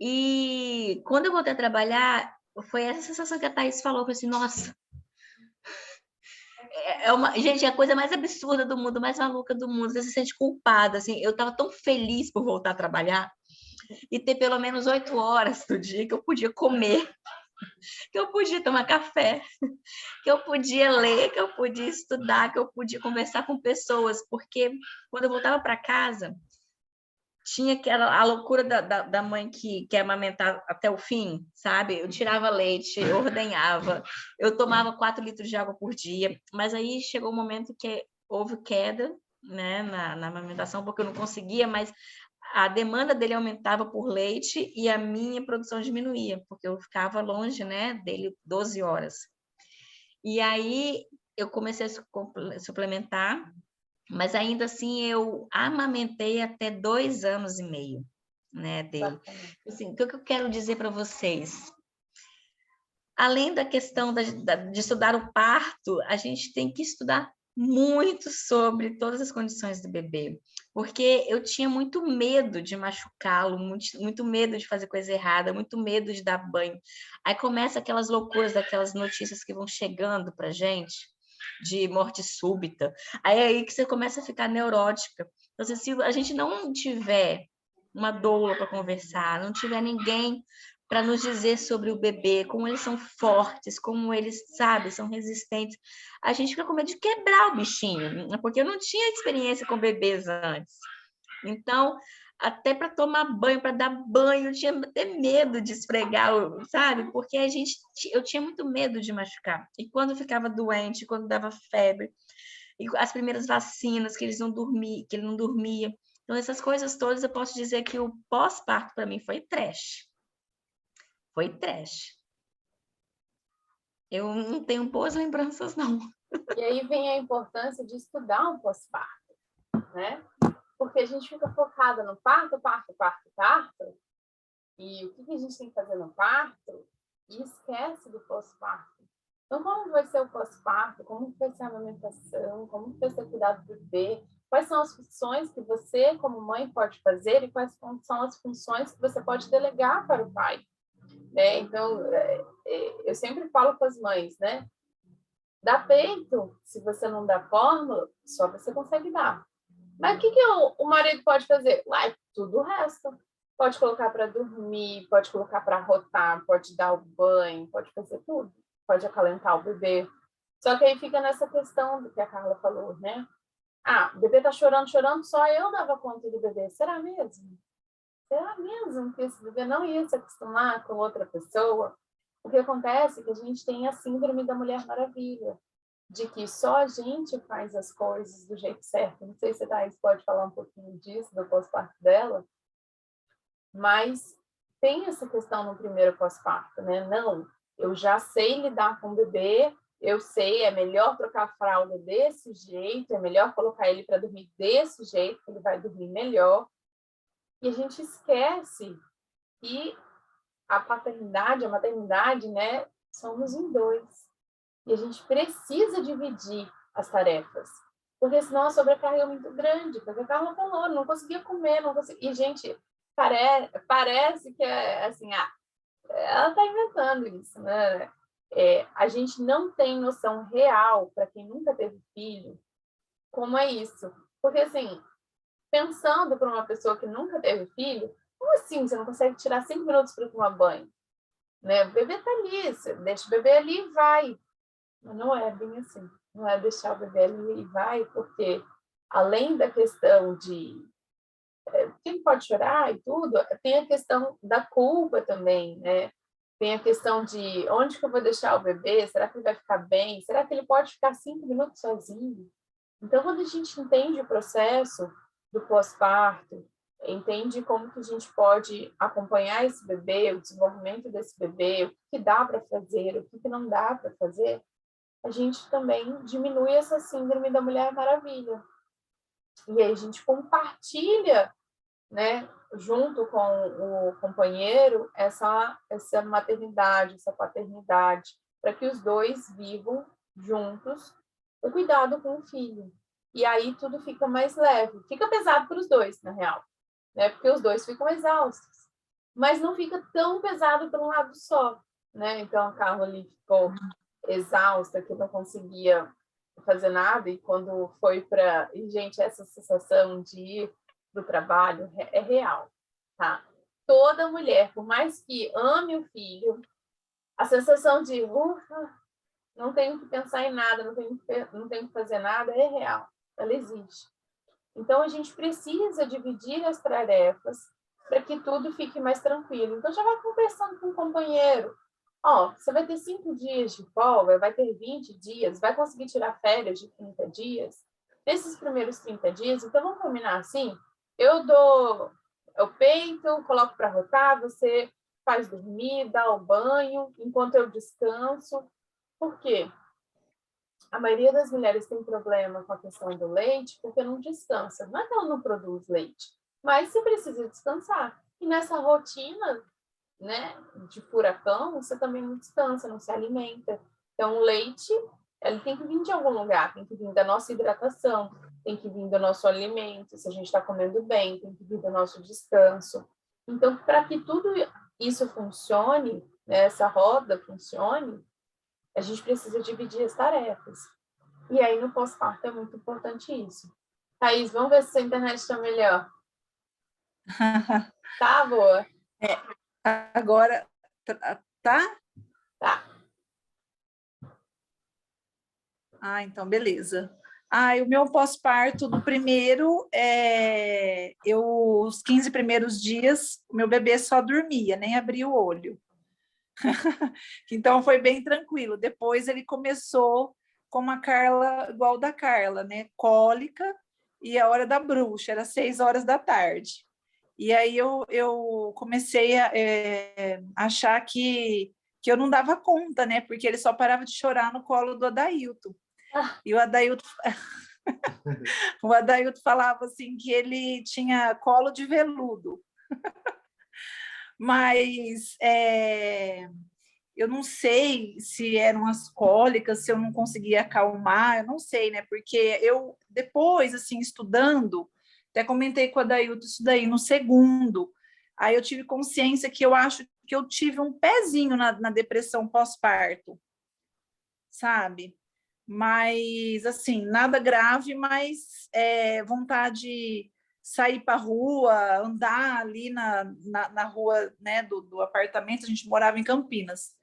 E quando eu voltei a trabalhar, foi essa sensação que a Thaís falou, foi assim, nossa, gente, é a coisa mais absurda do mundo, mais maluca do mundo, você se sente culpada, assim, eu estava tão feliz por voltar a trabalhar e ter pelo menos 8 horas do dia que eu podia comer, que eu podia tomar café, que eu podia ler, que eu podia estudar, que eu podia conversar com pessoas, porque quando eu voltava para casa, tinha a loucura da mãe que quer amamentar até o fim, sabe? Eu tirava leite, eu ordenhava, eu tomava 4 litros de água por dia, mas aí chegou um momento que houve queda, né, na amamentação, porque eu não conseguia, mas a demanda dele aumentava por leite e a minha produção diminuía, porque eu ficava longe, né, dele 12 horas. E aí eu comecei a suplementar, mas ainda assim eu amamentei até 2 anos e meio, né, dele. Assim, o que eu quero dizer para vocês? Além da questão de estudar o parto, a gente tem que estudar muito sobre todas as condições do bebê, porque eu tinha muito medo de machucá-lo, muito medo de fazer coisa errada, muito medo de dar banho. Aí começa aquelas loucuras, aquelas notícias que vão chegando para gente, de morte súbita. Aí é aí que você começa a ficar neurótica. Então, se a gente não tiver uma doula para conversar, não tiver ninguém para nos dizer sobre o bebê, como eles são fortes, como eles, sabe, são resistentes, a gente fica com medo de quebrar o bichinho, porque eu não tinha experiência com bebês antes. Então, até para tomar banho, para dar banho, eu tinha até medo de esfregar, sabe? Porque eu tinha muito medo de machucar. E quando eu ficava doente, quando dava febre, e as primeiras vacinas que ele não dormia. Então, essas coisas todas, eu posso dizer que o pós-parto para mim foi trash. Foi trash. Eu não tenho boas lembranças, não. E aí vem a importância de estudar um pós-parto, né? Porque a gente fica focada no parto, e o que a gente tem que fazer no parto, e esquece do pós-parto. Então, como vai ser o pós-parto? Como vai ser a amamentação? Como vai ser o cuidado do bebê? Quais são as funções que você, como mãe, pode fazer e quais são as funções que você pode delegar para o pai? Né? Então, eu sempre falo com as mães, né? Dá peito, se você não dá fórmula, só você consegue dar. Mas o que o marido pode fazer? Uai, tudo o resto. Pode colocar para dormir, pode colocar para rotar, pode dar o banho, pode fazer tudo. Pode acalentar o bebê. Só que aí fica nessa questão do que a Carla falou, né? Ah, o bebê tá chorando, só eu dava conta do bebê. Será mesmo? Será mesmo que esse bebê não ia se acostumar com outra pessoa? O que acontece é que a gente tem a síndrome da Mulher Maravilha, de que só a gente faz as coisas do jeito certo. Não sei se a Thaís pode falar um pouquinho disso, do pós-parto dela, mas tem essa questão no primeiro pós-parto, né? Não, eu já sei lidar com o bebê, eu sei, é melhor trocar a fralda desse jeito, é melhor colocar ele para dormir desse jeito, que ele vai dormir melhor. E a gente esquece que a paternidade, a maternidade, né, somos em 2. E a gente precisa dividir as tarefas. Porque senão a sobrecarga é muito grande. Porque a Carla falou, não conseguia comer, não conseguia... E, gente, parece que é assim, ela está inventando isso, né? A gente não tem noção real, para quem nunca teve filho, como é isso. Porque, assim, pensando para uma pessoa que nunca teve filho, como assim você não consegue tirar 5 minutos para tomar banho? Né? O bebê está ali, você deixa o bebê ali e vai. Mas não é bem assim. Não é deixar o bebê ali e vai, porque além da questão de quem pode chorar e tudo, tem a questão da culpa também, né? Tem a questão de onde que eu vou deixar o bebê? Será que ele vai ficar bem? Será que ele pode ficar 5 minutos sozinho? Então, quando a gente entende o processo do pós-parto, entende como que a gente pode acompanhar esse bebê, o desenvolvimento desse bebê, o que dá para fazer, o que não dá para fazer, a gente também diminui essa síndrome da Mulher Maravilha. E aí a gente compartilha, né, junto com o companheiro, essa maternidade, essa paternidade, para que os dois vivam juntos o cuidado com o filho. E aí tudo fica mais leve. Fica pesado para os dois, na real, né? Porque os dois ficam exaustos. Mas não fica tão pesado para um lado só, né? Então a Carla ali ficou exausta, que não conseguia fazer nada, e quando foi para... E, gente, essa sensação de ir do trabalho é real, tá? Toda mulher, por mais que ame o filho, a sensação de ufa, não tenho que pensar em nada, não tenho que fazer nada, é real, ela existe. Então, a gente precisa dividir as tarefas para que tudo fique mais tranquilo. Então, já vai conversando com o companheiro. Você vai ter 5 dias de folga, vai ter 20 dias, vai conseguir tirar férias de 30 dias. Nesses primeiros 30 dias, então vamos combinar assim, eu peito, coloco para rotar, você faz dormir, dá o banho, enquanto eu descanso. Por quê? A maioria das mulheres tem problema com a questão do leite porque não descansa. Não é que ela não produz leite, mas você precisa descansar. E nessa rotina, né, de furacão, você também não descansa, não se alimenta. Então, o leite, ele tem que vir de algum lugar, tem que vir da nossa hidratação, tem que vir do nosso alimento, se a gente está comendo bem, tem que vir do nosso descanso. Então, para que tudo isso funcione, né, essa roda funcione, a gente precisa dividir as tarefas. E aí, no pós-parto, é muito importante isso. Thaís, vamos ver se a internet está melhor. Tá, boa? Agora, tá? Tá. Então, beleza. O meu pós-parto do primeiro, os 15 primeiros dias, meu bebê só dormia, nem abria o olho. Então, foi bem tranquilo. Depois ele começou como a Carla, igual da Carla, né? Cólica e a hora da bruxa, era 6 horas da tarde. E aí eu comecei a achar que eu não dava conta, né? Porque ele só parava de chorar no colo do Adailton. E o Adailton falava assim que ele tinha colo de veludo. Mas eu não sei se eram as cólicas, se eu não conseguia acalmar, eu não sei, né? Porque eu, depois, assim, estudando, até comentei com a Adailton isso daí, no segundo, aí eu tive consciência que eu acho que eu tive um pezinho na depressão pós-parto, sabe? Mas, assim, nada grave, mas vontade de sair para a rua, andar ali na rua, né, do apartamento, a gente morava em Campinas,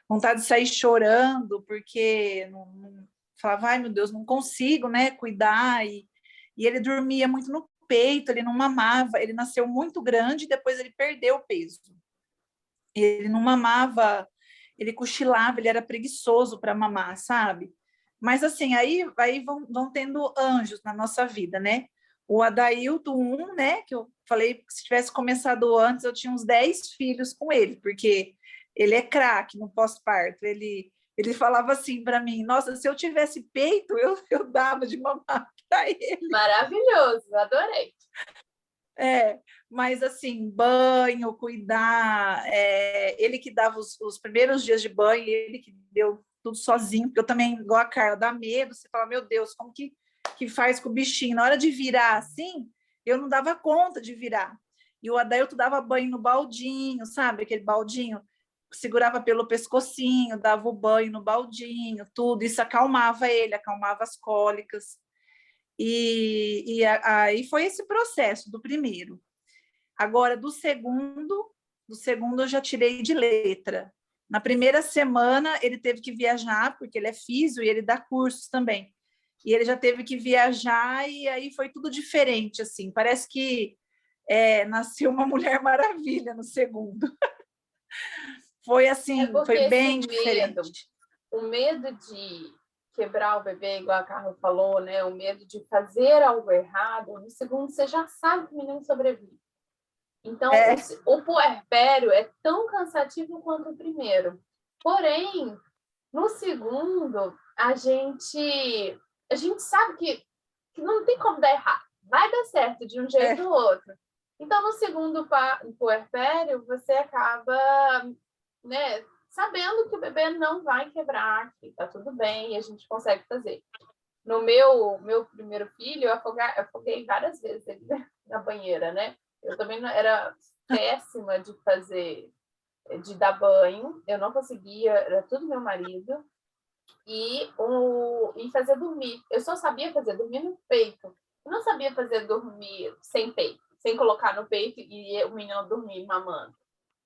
vontade de sair chorando, porque falava, ai meu Deus, não consigo, né, cuidar, e ele dormia muito no peito, ele não mamava, ele nasceu muito grande, depois ele perdeu o peso, ele não mamava, ele cochilava, ele era preguiçoso para mamar, sabe? Mas assim, aí vão tendo anjos na nossa vida, né? O Adailton, né, que eu falei que se tivesse começado antes, eu tinha uns 10 filhos com ele, porque ele é craque no pós-parto. Ele falava assim para mim, nossa, se eu tivesse peito, eu dava de mamar para ele. Maravilhoso, adorei. Mas assim, banho, cuidar, ele que dava os primeiros dias de banho, ele que deu tudo sozinho, porque eu também, igual a Carla, dá medo, você fala, meu Deus, como que faz com o bichinho? Na hora de virar assim, eu não dava conta de virar. E o Adailton dava banho no baldinho, sabe? Aquele baldinho segurava pelo pescocinho, dava o banho no baldinho, tudo, isso acalmava ele, acalmava as cólicas. Aí foi esse processo do primeiro. Agora, do segundo eu já tirei de letra. Na primeira semana, ele teve que viajar, porque ele é físio e ele dá cursos também. E ele já teve que viajar e aí foi tudo diferente, assim. Parece que nasceu uma Mulher Maravilha no segundo. Foi assim, foi bem diferente. O medo de quebrar o bebê, igual a Carla falou, né? O medo de fazer algo errado, no segundo você já sabe que o menino sobrevive. Então, o puerpério é tão cansativo quanto o primeiro. Porém, no segundo, a gente sabe que não tem como dar errado. Vai dar certo de um jeito ou outro. Então, no segundo puerpério, você acaba, né, sabendo que o bebê não vai quebrar, que tá tudo bem e a gente consegue fazer. No meu primeiro filho, eu afoguei várias vezes ele na banheira, né? Eu também era péssima de dar banho, eu não conseguia, era tudo meu marido, e fazer dormir. Eu só sabia fazer dormir no peito, eu não sabia fazer dormir sem peito, sem colocar no peito e o menino dormir mamando.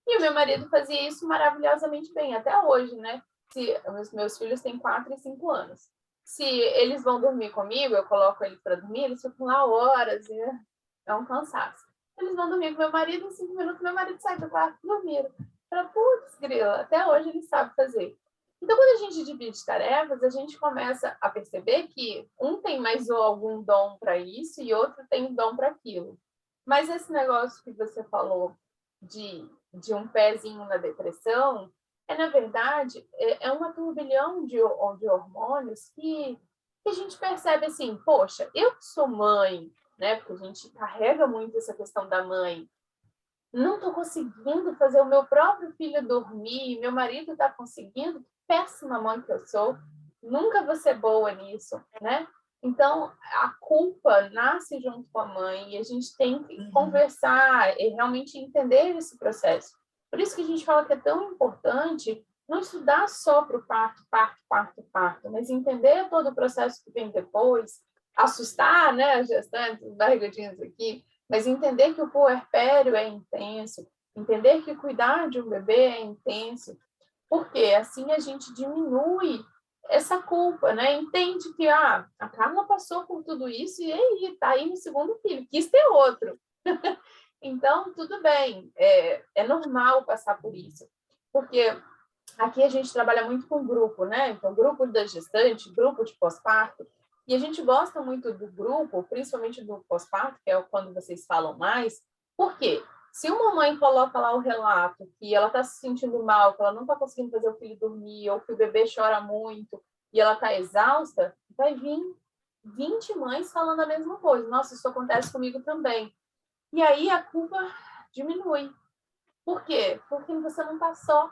E o meu marido fazia isso maravilhosamente bem, até hoje, né? Os meus filhos têm 4 e 5 anos. Se eles vão dormir comigo, eu coloco eles para dormir, eles ficam lá horas e é um cansaço. Eles vão dormir com meu marido, em 5 minutos meu marido sai do quarto dormindo. Putz, grila, até hoje ele sabe fazer. Então, quando a gente divide tarefas, a gente começa a perceber que um tem mais algum dom para isso e outro tem um dom para aquilo. Mas esse negócio que você falou de um pezinho na depressão, na verdade, é uma turbilhão de hormônios que a gente percebe assim, poxa, eu que sou mãe, né? Porque a gente carrega muito essa questão da mãe. Não estou conseguindo fazer o meu próprio filho dormir, meu marido está conseguindo, péssima mãe que eu sou, nunca vou ser boa nisso, né? Então, a culpa nasce junto com a mãe e a gente tem que conversar e realmente entender esse processo. Por isso que a gente fala que é tão importante não estudar só para o parto, mas entender todo o processo que vem depois, assustar, né, as gestantes, os barrigudinhos aqui, mas entender que o puerpério é intenso, entender que cuidar de um bebê é intenso, porque assim a gente diminui essa culpa, né? Entende que a Carla passou por tudo isso e aí tá aí no segundo filho, quis ter outro. Então, tudo bem, é normal passar por isso, porque aqui a gente trabalha muito com grupo, né? Então, grupo da gestante, grupo de pós-parto, e a gente gosta muito do grupo, principalmente do pós-parto, que é quando vocês falam mais, por quê? Se uma mãe coloca lá o relato que ela está se sentindo mal, que ela não está conseguindo fazer o filho dormir, ou que o bebê chora muito e ela está exausta, vai vir 20 mães falando a mesma coisa. Nossa, isso acontece comigo também. E aí a culpa diminui. Por quê? Porque você não está só.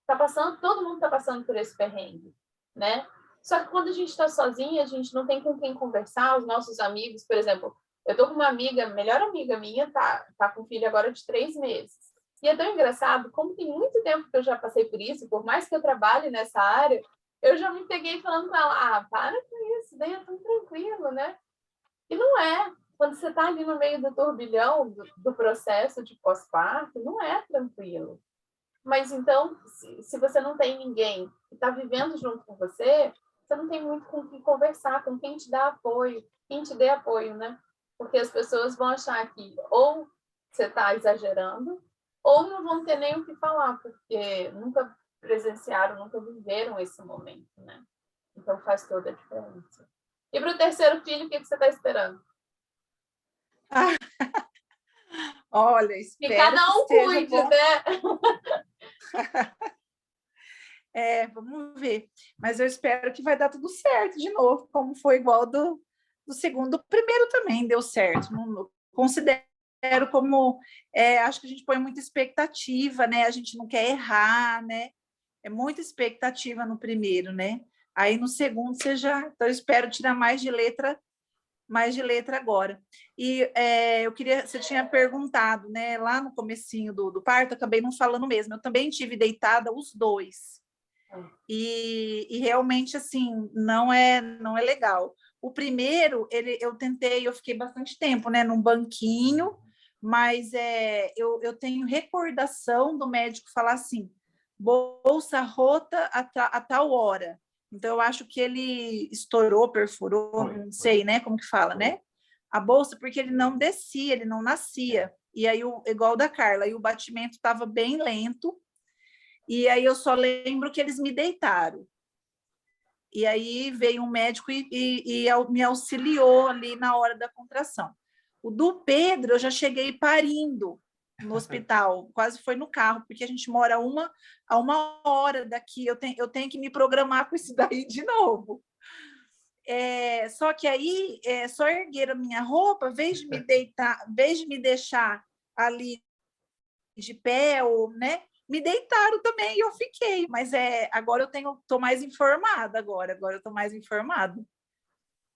Tá passando, todo mundo está passando por esse perrengue, né? Só que quando a gente está sozinha, a gente não tem com quem conversar, os nossos amigos, por exemplo, eu tô com uma amiga, melhor amiga minha, tá com filho agora de 3 meses. E é tão engraçado, como tem muito tempo que eu já passei por isso, por mais que eu trabalhe nessa área, eu já me peguei falando com ela, para com isso, daí é tão tranquilo, né? E não é. Quando você está ali no meio do turbilhão do processo de pós-parto, não é tranquilo. Mas então, se você não tem ninguém que está vivendo junto com você, você não tem muito com quem conversar, com quem te dá apoio, quem te dê apoio, né? Porque as pessoas vão achar que ou você está exagerando, ou não vão ter nem o que falar, porque nunca presenciaram, nunca viveram esse momento, né? Então faz toda a diferença. E para o terceiro filho, o que você está esperando? Olha, espero que cada um cuide, bom. né? Vamos ver. Mas eu espero que vai dar tudo certo de novo, como foi igual do segundo. O primeiro também deu certo. Não considero como... acho que a gente põe muita expectativa, né? A gente não quer errar, né? É muita expectativa no primeiro, né? Aí no segundo você já... Então eu espero tirar mais de letra mais de letra agora. E eu queria, você tinha perguntado, né, lá no comecinho do parto, eu acabei não falando mesmo, eu também tive deitada os dois. E realmente, assim, não é legal. O primeiro, eu tentei, eu fiquei bastante tempo, né, num banquinho, mas eu tenho recordação do médico falar assim, bolsa rota a tal hora. Então, eu acho que ele estourou, perfurou, não sei, né, como que fala, né? A bolsa, porque ele não descia, ele não nascia. E aí, igual o da Carla, e o batimento estava bem lento, e aí eu só lembro que eles me deitaram. E aí veio um médico e me auxiliou ali na hora da contração. O do Pedro, eu já cheguei parindo no hospital, quase foi no carro, porque a gente mora a uma hora daqui, eu tenho que me programar com isso daí de novo. Só que aí, só ergueram a minha roupa, vez de me deitar, vez de me deixar ali de pé, ou, né, me deitaram também e eu fiquei, mas agora eu estou mais informada agora eu estou mais informada.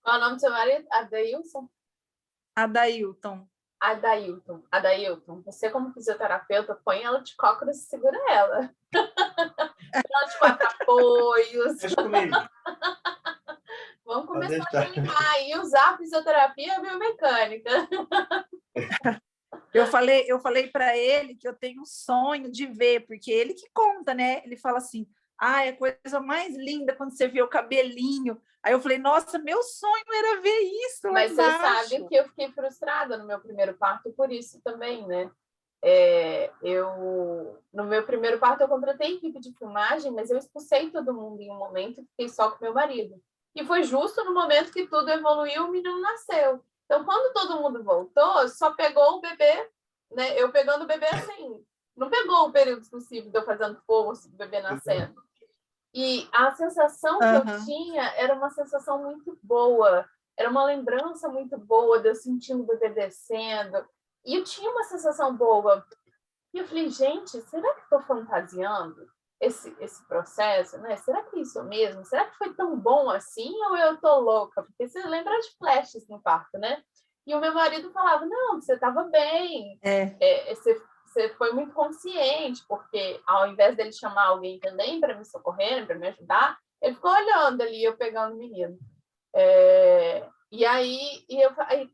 Qual é o nome do seu marido? Adailson? Adailton, você como fisioterapeuta, põe ela de cócoras e segura ela. Ela de quatro apoios. Vamos começar a treinar e usar a fisioterapia biomecânica. Eu falei para ele que eu tenho um sonho de ver, porque ele que conta, né? Ele fala assim, é a coisa mais linda quando você vê o cabelinho. Aí eu falei, nossa, meu sonho era ver isso. Mas você sabe que eu fiquei frustrada no meu primeiro parto por isso também, né? No meu primeiro parto eu contratei equipe de filmagem, mas eu expulsei todo mundo em um momento e fiquei só com meu marido. E foi justo no momento que tudo evoluiu, o menino nasceu. Então, quando todo mundo voltou, só pegou o bebê, né? Eu pegando o bebê assim, não pegou o período possível de eu fazendo força, do bebê nascendo. E a sensação que eu tinha era uma sensação muito boa, era uma lembrança muito boa de eu sentindo o bebê descendo. E eu tinha uma sensação boa. E eu falei, gente, será que estou fantasiando esse processo, né? Será que é isso mesmo? Será que foi tão bom assim ou eu tô louca? Porque você lembra de flashes no parto, né? E o meu marido falava, não, você estava bem, você foi muito consciente, porque ao invés dele chamar alguém também para me socorrer, para me ajudar, ele ficou olhando ali, eu pegando o menino. E aí,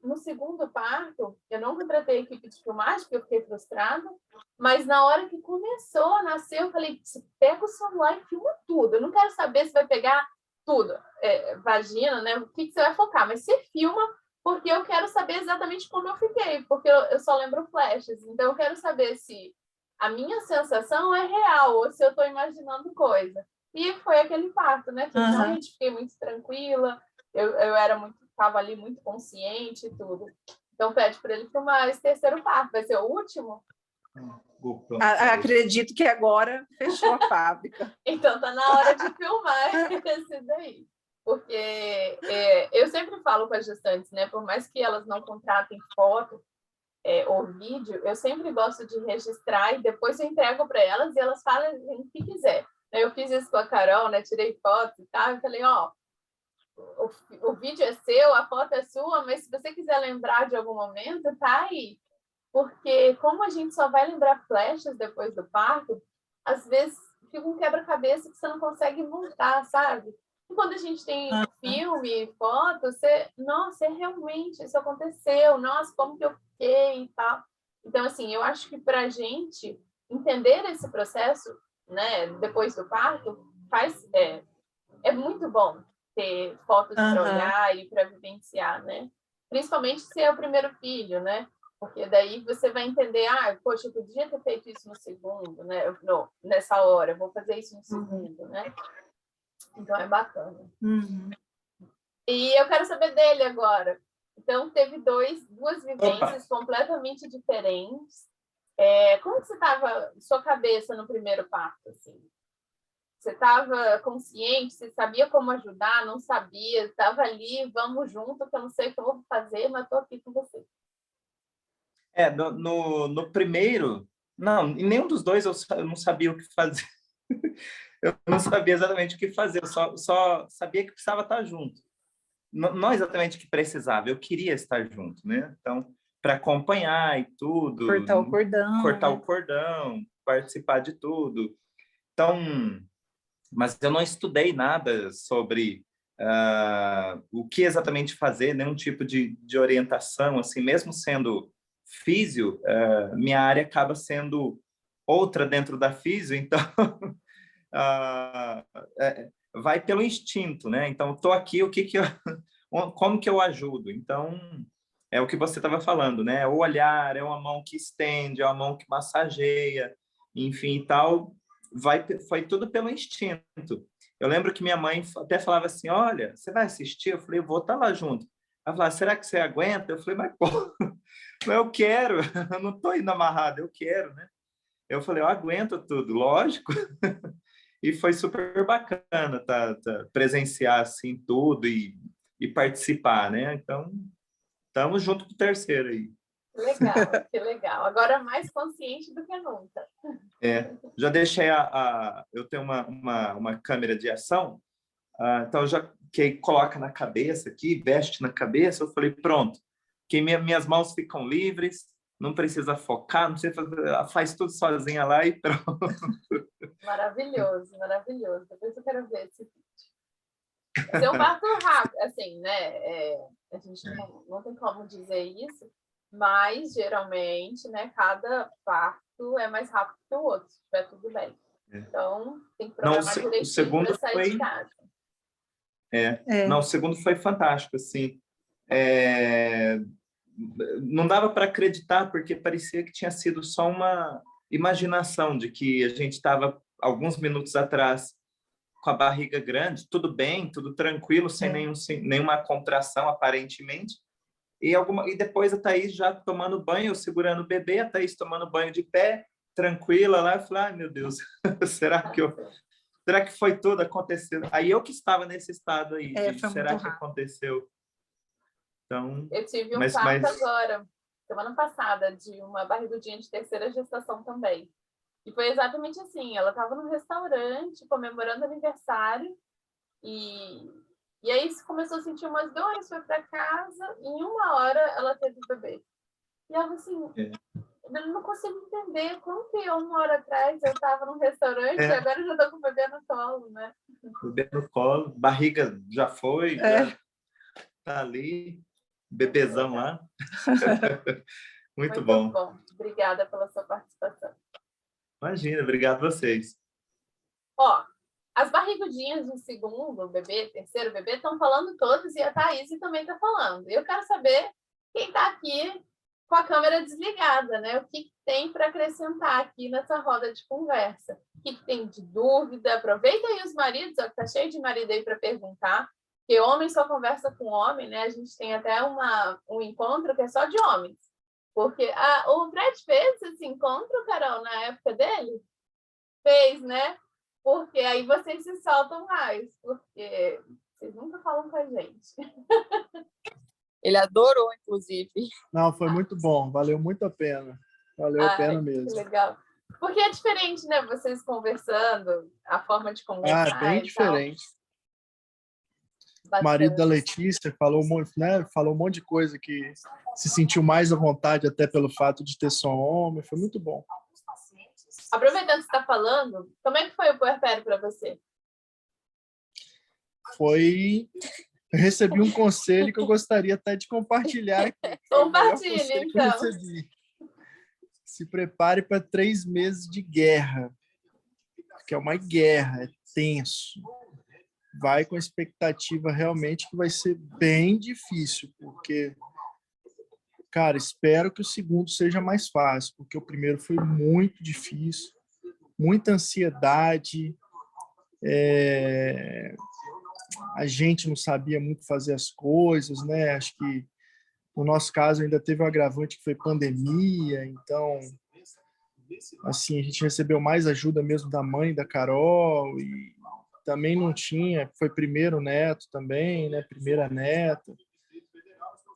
no segundo parto, eu não contratei equipe de filmagem, porque eu fiquei frustrada, mas na hora que começou a nascer, eu falei, pega o celular e filma tudo. Eu não quero saber se vai pegar tudo, vagina, né? O que você vai focar, mas você filma, porque eu quero saber exatamente como eu fiquei, porque eu só lembro flashes. Então, eu quero saber se a minha sensação é real ou se eu estou imaginando coisa. E foi aquele parto, né? Que realmente fiquei muito tranquila, eu estava ali muito consciente e tudo. Então, pede para ele filmar esse terceiro parto. Vai ser o último? Acredito que agora fechou a fábrica. Então, tá na hora de filmar esse daí. Porque eu sempre falo com as gestantes, né? Por mais que elas não contratem foto ou vídeo, eu sempre gosto de registrar e depois eu entrego para elas e elas falam o que quiser. Eu fiz isso com a Carol, né? Tirei foto e tal. Eu falei, o vídeo é seu, a foto é sua, mas se você quiser lembrar de algum momento, tá aí. Porque como a gente só vai lembrar flashes depois do parto, às vezes fica um quebra-cabeça que você não consegue montar, sabe? E quando a gente tem filme, foto, nossa, realmente isso aconteceu, nossa, como que eu fiquei e tal. Então, assim, eu acho que para a gente entender esse processo, né, depois do parto, é muito bom ter fotos para olhar e para vivenciar, né? Principalmente se é o primeiro filho, né? Porque daí você vai entender, poxa, eu podia ter feito isso no segundo, né? Nessa hora, eu vou fazer isso no segundo, né? Então, é bacana. E eu quero saber dele agora. Então, teve duas vivências completamente diferentes. Como que você estava, sua cabeça no primeiro parto, assim? Você estava consciente? Você sabia como ajudar? Não sabia? Estava ali, vamos junto, que eu não sei o que eu vou fazer, mas estou aqui com você. No primeiro, não, em nenhum dos dois eu não sabia o que fazer. Eu não sabia exatamente o que fazer, eu só sabia que precisava estar junto. não exatamente que precisava, eu queria estar junto, né? Então, para acompanhar e tudo, cortar o cordão, participar de tudo. Então, mas eu não estudei nada sobre o que exatamente fazer, nenhum tipo de orientação, assim, mesmo sendo físio, minha área acaba sendo outra dentro da físio, então vai pelo instinto, né? Então, estou aqui, como que eu ajudo? Então, é o que você estava falando, né? O olhar, é uma mão que estende, é uma mão que massageia, enfim, e tal, foi tudo pelo instinto. Eu lembro que minha mãe até falava assim, olha, você vai assistir? Eu falei, eu vou estar lá junto. Ela falava, será que você aguenta? Eu falei, mas pô, eu quero, eu não estou indo amarrado, eu quero, né? Eu falei, eu aguento tudo, lógico. E foi super bacana presenciar assim tudo e participar, né? Então, estamos junto com o terceiro aí. Legal, que legal. Agora mais consciente do que nunca. Já deixei eu tenho uma câmera de ação, então já que coloca na cabeça aqui, veste na cabeça, eu falei, pronto, que minhas mãos ficam livres, não precisa focar, não precisa fazer, faz tudo sozinha lá e pronto. Maravilhoso, maravilhoso. Depois eu quero ver esse vídeo. Vai ser um parto rápido, assim, né? A gente não tem como dizer isso, mas geralmente, né? Cada parto é mais rápido que o outro, se estiver tudo bem. Então, tem que programar direitinho para sair de casa. Não, o segundo foi fantástico, assim. Não dava para acreditar, porque parecia que tinha sido só uma imaginação de que a gente estava alguns minutos atrás com a barriga grande, tudo bem, tudo tranquilo, sem nenhuma contração, aparentemente. E depois a Thaís já tomando banho, eu segurando o bebê, a Thaís tomando banho de pé, tranquila lá. Eu falei, ai, meu Deus, será que foi tudo acontecendo? Aí eu que estava nesse estado aí, será que aconteceu? Então, eu tive um parto agora, semana passada, de uma barrigudinha de terceira gestação também. E foi exatamente assim, ela estava num restaurante comemorando aniversário e aí começou a sentir umas dores, foi para casa, e em 1 hora ela teve o bebê. E ela assim, eu não consigo entender como que 1 hora atrás eu estava num restaurante e agora eu já estou com o bebê no colo, né? Bebê no colo, barriga já foi, já tá ali, bebezão lá. Muito bom. Obrigada pela sua participação. Imagina, obrigado a vocês. Ó, as barrigudinhas do segundo bebê, terceiro bebê, estão falando todas e a Thaís também está falando. Eu quero saber quem está aqui com a câmera desligada, né? O que tem para acrescentar aqui nessa roda de conversa? O que tem de dúvida? Aproveita aí os maridos, ó, que tá cheio de marido aí para perguntar, porque homem só conversa com homem, né? A gente tem até um encontro que é só de homens. Porque o Fred fez esse encontro, Carol, na época dele? Fez, né? Porque aí vocês se soltam mais, porque vocês nunca falam com a gente. Ele adorou, inclusive. Não, foi muito bom, valeu muito a pena. Valeu a pena mesmo. Que legal. Porque é diferente, né? Vocês conversando, a forma de comunicar. Bem diferente. O marido da Letícia falou um monte de coisa que se sentiu mais à vontade até pelo fato de ter só homem. Foi muito bom. Aproveitando que você está falando, como é que foi o puerpério para você? Eu recebi um conselho que eu gostaria até de compartilhar aqui. Compartilhe, então. Se prepare para 3 meses de guerra, porque é uma guerra, é tenso. Vai com a expectativa realmente que vai ser bem difícil, porque, cara, espero que o segundo seja mais fácil, porque o primeiro foi muito difícil, muita ansiedade, a gente não sabia muito fazer as coisas, né? Acho que no nosso caso ainda teve um agravante que foi pandemia, então assim, a gente recebeu mais ajuda mesmo da mãe da Carol e também não tinha, foi primeiro neto também, né? Primeira neta.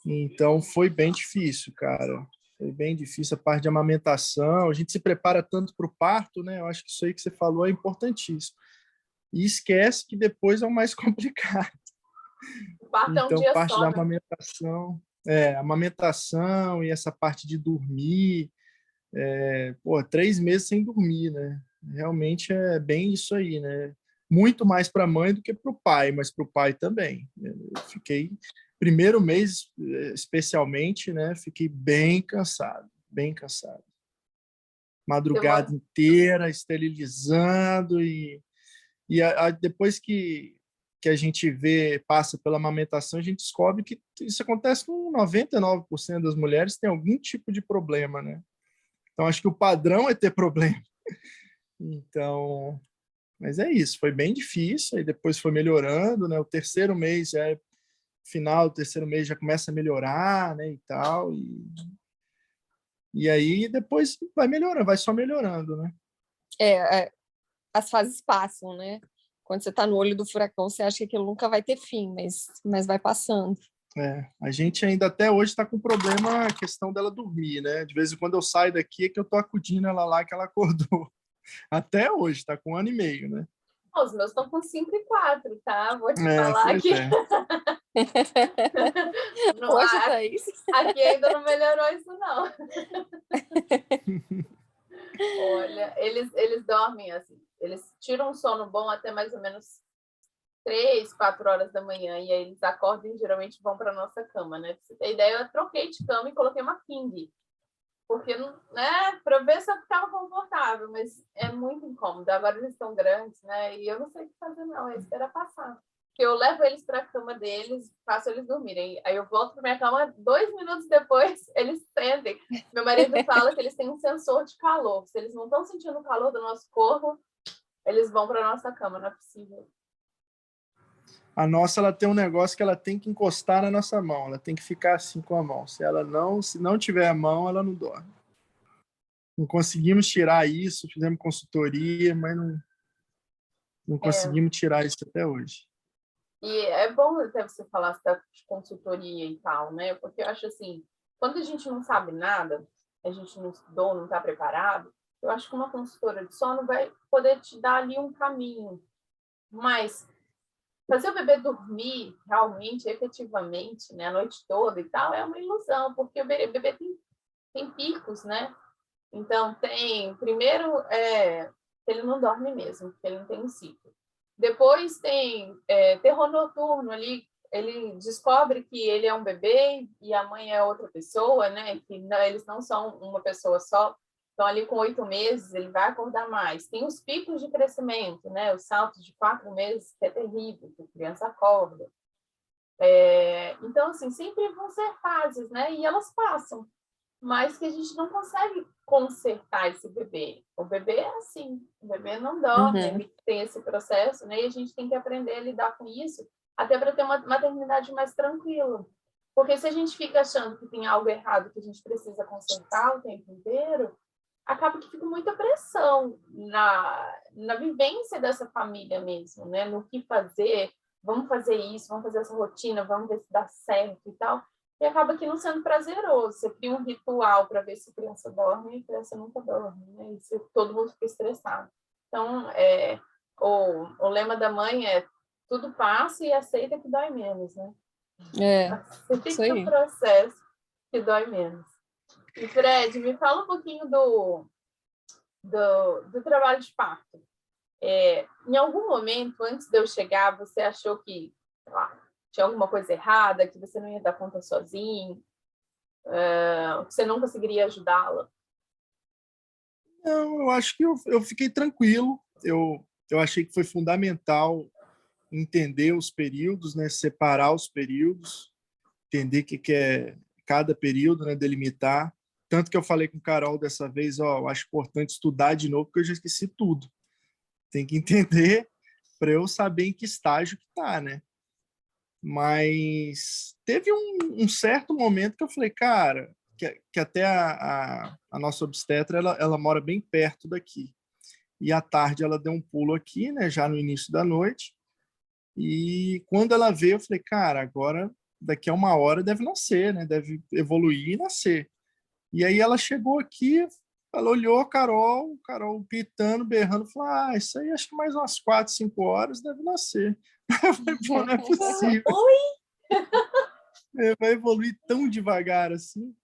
Então foi bem difícil, cara. Foi bem difícil a parte de amamentação. A gente se prepara tanto para o parto, né? Eu acho que isso aí que você falou é importantíssimo. E esquece que depois é o mais complicado. parto é um Então, dia parte só, da né? amamentação e essa parte de dormir, 3 meses sem dormir, né? Realmente é bem isso aí, né? Muito mais para a mãe do que para o pai, mas para o pai também. Eu fiquei, primeiro mês especialmente, né? Fiquei bem cansado, bem cansado. Madrugada inteira, esterilizando depois que a gente passa pela amamentação, a gente descobre que isso acontece com 99% das mulheres, tem algum tipo de problema, né? Então, acho que o padrão é ter problema. Então, mas é isso, foi bem difícil, aí depois foi melhorando, né? O terceiro mês, final do terceiro mês já começa a melhorar, né, e tal, e aí depois vai melhorando, vai só melhorando, né? As fases passam, né? Quando você está no olho do furacão, você acha que aquilo nunca vai ter fim, mas vai passando. A gente ainda até hoje está com problema a questão dela dormir, né? De vez em quando eu saio daqui é que eu tô acudindo ela lá que ela acordou. Até hoje, está com 1 ano e meio, né? Os meus estão com 5 e 4, tá? Vou te falar aqui. Poxa, Thaís. Aqui ainda não melhorou isso, não. Olha, eles dormem assim, eles tiram um sono bom até mais ou menos 3, 4 horas da manhã, e aí eles acordam e geralmente vão para nossa cama, né? Pra você ter ideia, eu troquei de cama e coloquei uma king, porque, né, para ver se eu ficava confortável, mas é muito incômodo. Agora eles estão grandes, né? E eu não sei o que fazer, não, é esperar passar. Porque eu levo eles para a cama deles, faço eles dormirem. Aí eu volto para minha cama, 2 minutos depois, eles sentem. Meu marido fala que eles têm um sensor de calor. Se eles não estão sentindo o calor do nosso corpo, eles vão para a nossa cama, não é possível. A nossa, ela tem um negócio que ela tem que encostar na nossa mão, ela tem que ficar assim com a mão. Se não tiver a mão, ela não dorme. Não conseguimos tirar isso, fizemos consultoria, mas não conseguimos tirar isso até hoje. E é bom até você falar de consultoria e tal, né? Porque eu acho assim, quando a gente não sabe nada, a gente não estudou, não está preparado, eu acho que uma consultora de sono vai poder te dar ali um caminho. Mas fazer o bebê dormir realmente, efetivamente, né, a noite toda e tal, é uma ilusão, porque o bebê tem picos, né? Então, primeiro, ele não dorme mesmo, porque ele não tem um ciclo. Depois tem terror noturno ali, ele descobre que ele é um bebê e a mãe é outra pessoa, né? Que eles não são uma pessoa só. Então, ali com 8 meses, ele vai acordar mais. Tem os picos de crescimento, né? Os saltos de 4 meses, que é terrível, que a criança acorda. Então, assim, sempre vão ser fases, né? E elas passam. Mas que a gente não consegue consertar esse bebê. O bebê é assim, o bebê não dorme, ele tem esse processo, né? E a gente tem que aprender a lidar com isso, até para ter uma maternidade mais tranquila. Porque se a gente fica achando que tem algo errado que a gente precisa consertar o tempo inteiro, acaba que fica muita pressão na vivência dessa família mesmo, né? No que fazer, vamos fazer isso, vamos fazer essa rotina, vamos ver se dá certo e tal. E acaba que não sendo prazeroso. Você cria um ritual para ver se a criança dorme e a criança nunca dorme, né? E todo mundo fica estressado. Então, o lema da mãe é tudo passa e aceita que dói menos, né? Aceita o processo que dói menos. E, Fred, me fala um pouquinho do trabalho de parto. Em algum momento, antes de eu chegar, você achou que, sei lá, tinha alguma coisa errada, que você não ia dar conta sozinho, que você não conseguiria ajudá-la? Não, eu acho que eu fiquei tranquilo. Eu achei que foi fundamental entender os períodos, né? Separar os períodos, entender o que é cada período, né? Delimitar. Tanto que eu falei com o Carol dessa vez, eu acho importante estudar de novo, porque eu já esqueci tudo. Tem que entender para eu saber em que estágio que está, né? Mas teve um certo momento que eu falei, cara, que até a nossa obstetra, ela mora bem perto daqui. E à tarde ela deu um pulo aqui, né, já no início da noite. E quando ela veio, eu falei, cara, agora daqui a 1 hora deve nascer, né? Deve evoluir e nascer. E aí ela chegou aqui, ela olhou a Carol gritando, berrando, falou, isso aí acho que mais umas 4, 5 horas deve nascer. Eu falei, pô, não é possível. Oi? Vai evoluir tão devagar assim.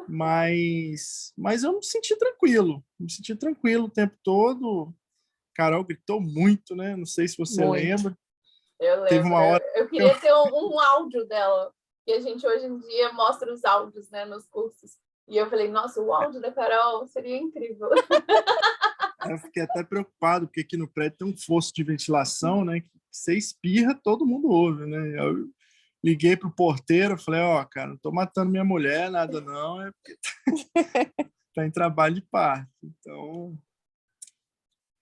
Mas eu me senti tranquilo o tempo todo. Carol gritou muito, né? Não sei se você Muito. lembra. Eu Teve lembro. uma hora Eu queria ter um áudio dela, que a gente hoje em dia mostra os áudios, né, nos cursos. E eu falei, nossa, o áudio da Carol seria incrível. eu fiquei até preocupado, porque aqui no prédio tem um fosso de ventilação, né? Que você espirra, todo mundo ouve, né? Eu liguei pro porteiro, falei, ó, cara, não tô matando minha mulher, nada não, é porque tá em trabalho de parto. Então,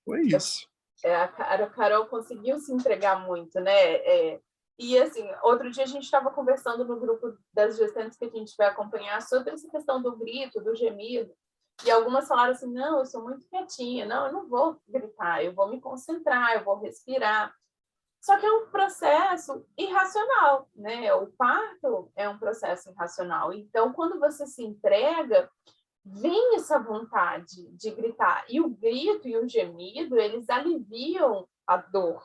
foi isso. A Carol conseguiu se entregar muito, né? E, assim, outro dia a gente estava conversando no grupo das gestantes que a gente vai acompanhar sobre essa questão do grito, do gemido, e algumas falaram assim, não, eu sou muito quietinha, não, eu não vou gritar, eu vou me concentrar, eu vou respirar. Só que é um processo irracional, né? O parto é um processo irracional. Então, quando você se entrega, vem essa vontade de gritar. E o grito e o gemido, eles aliviam a dor.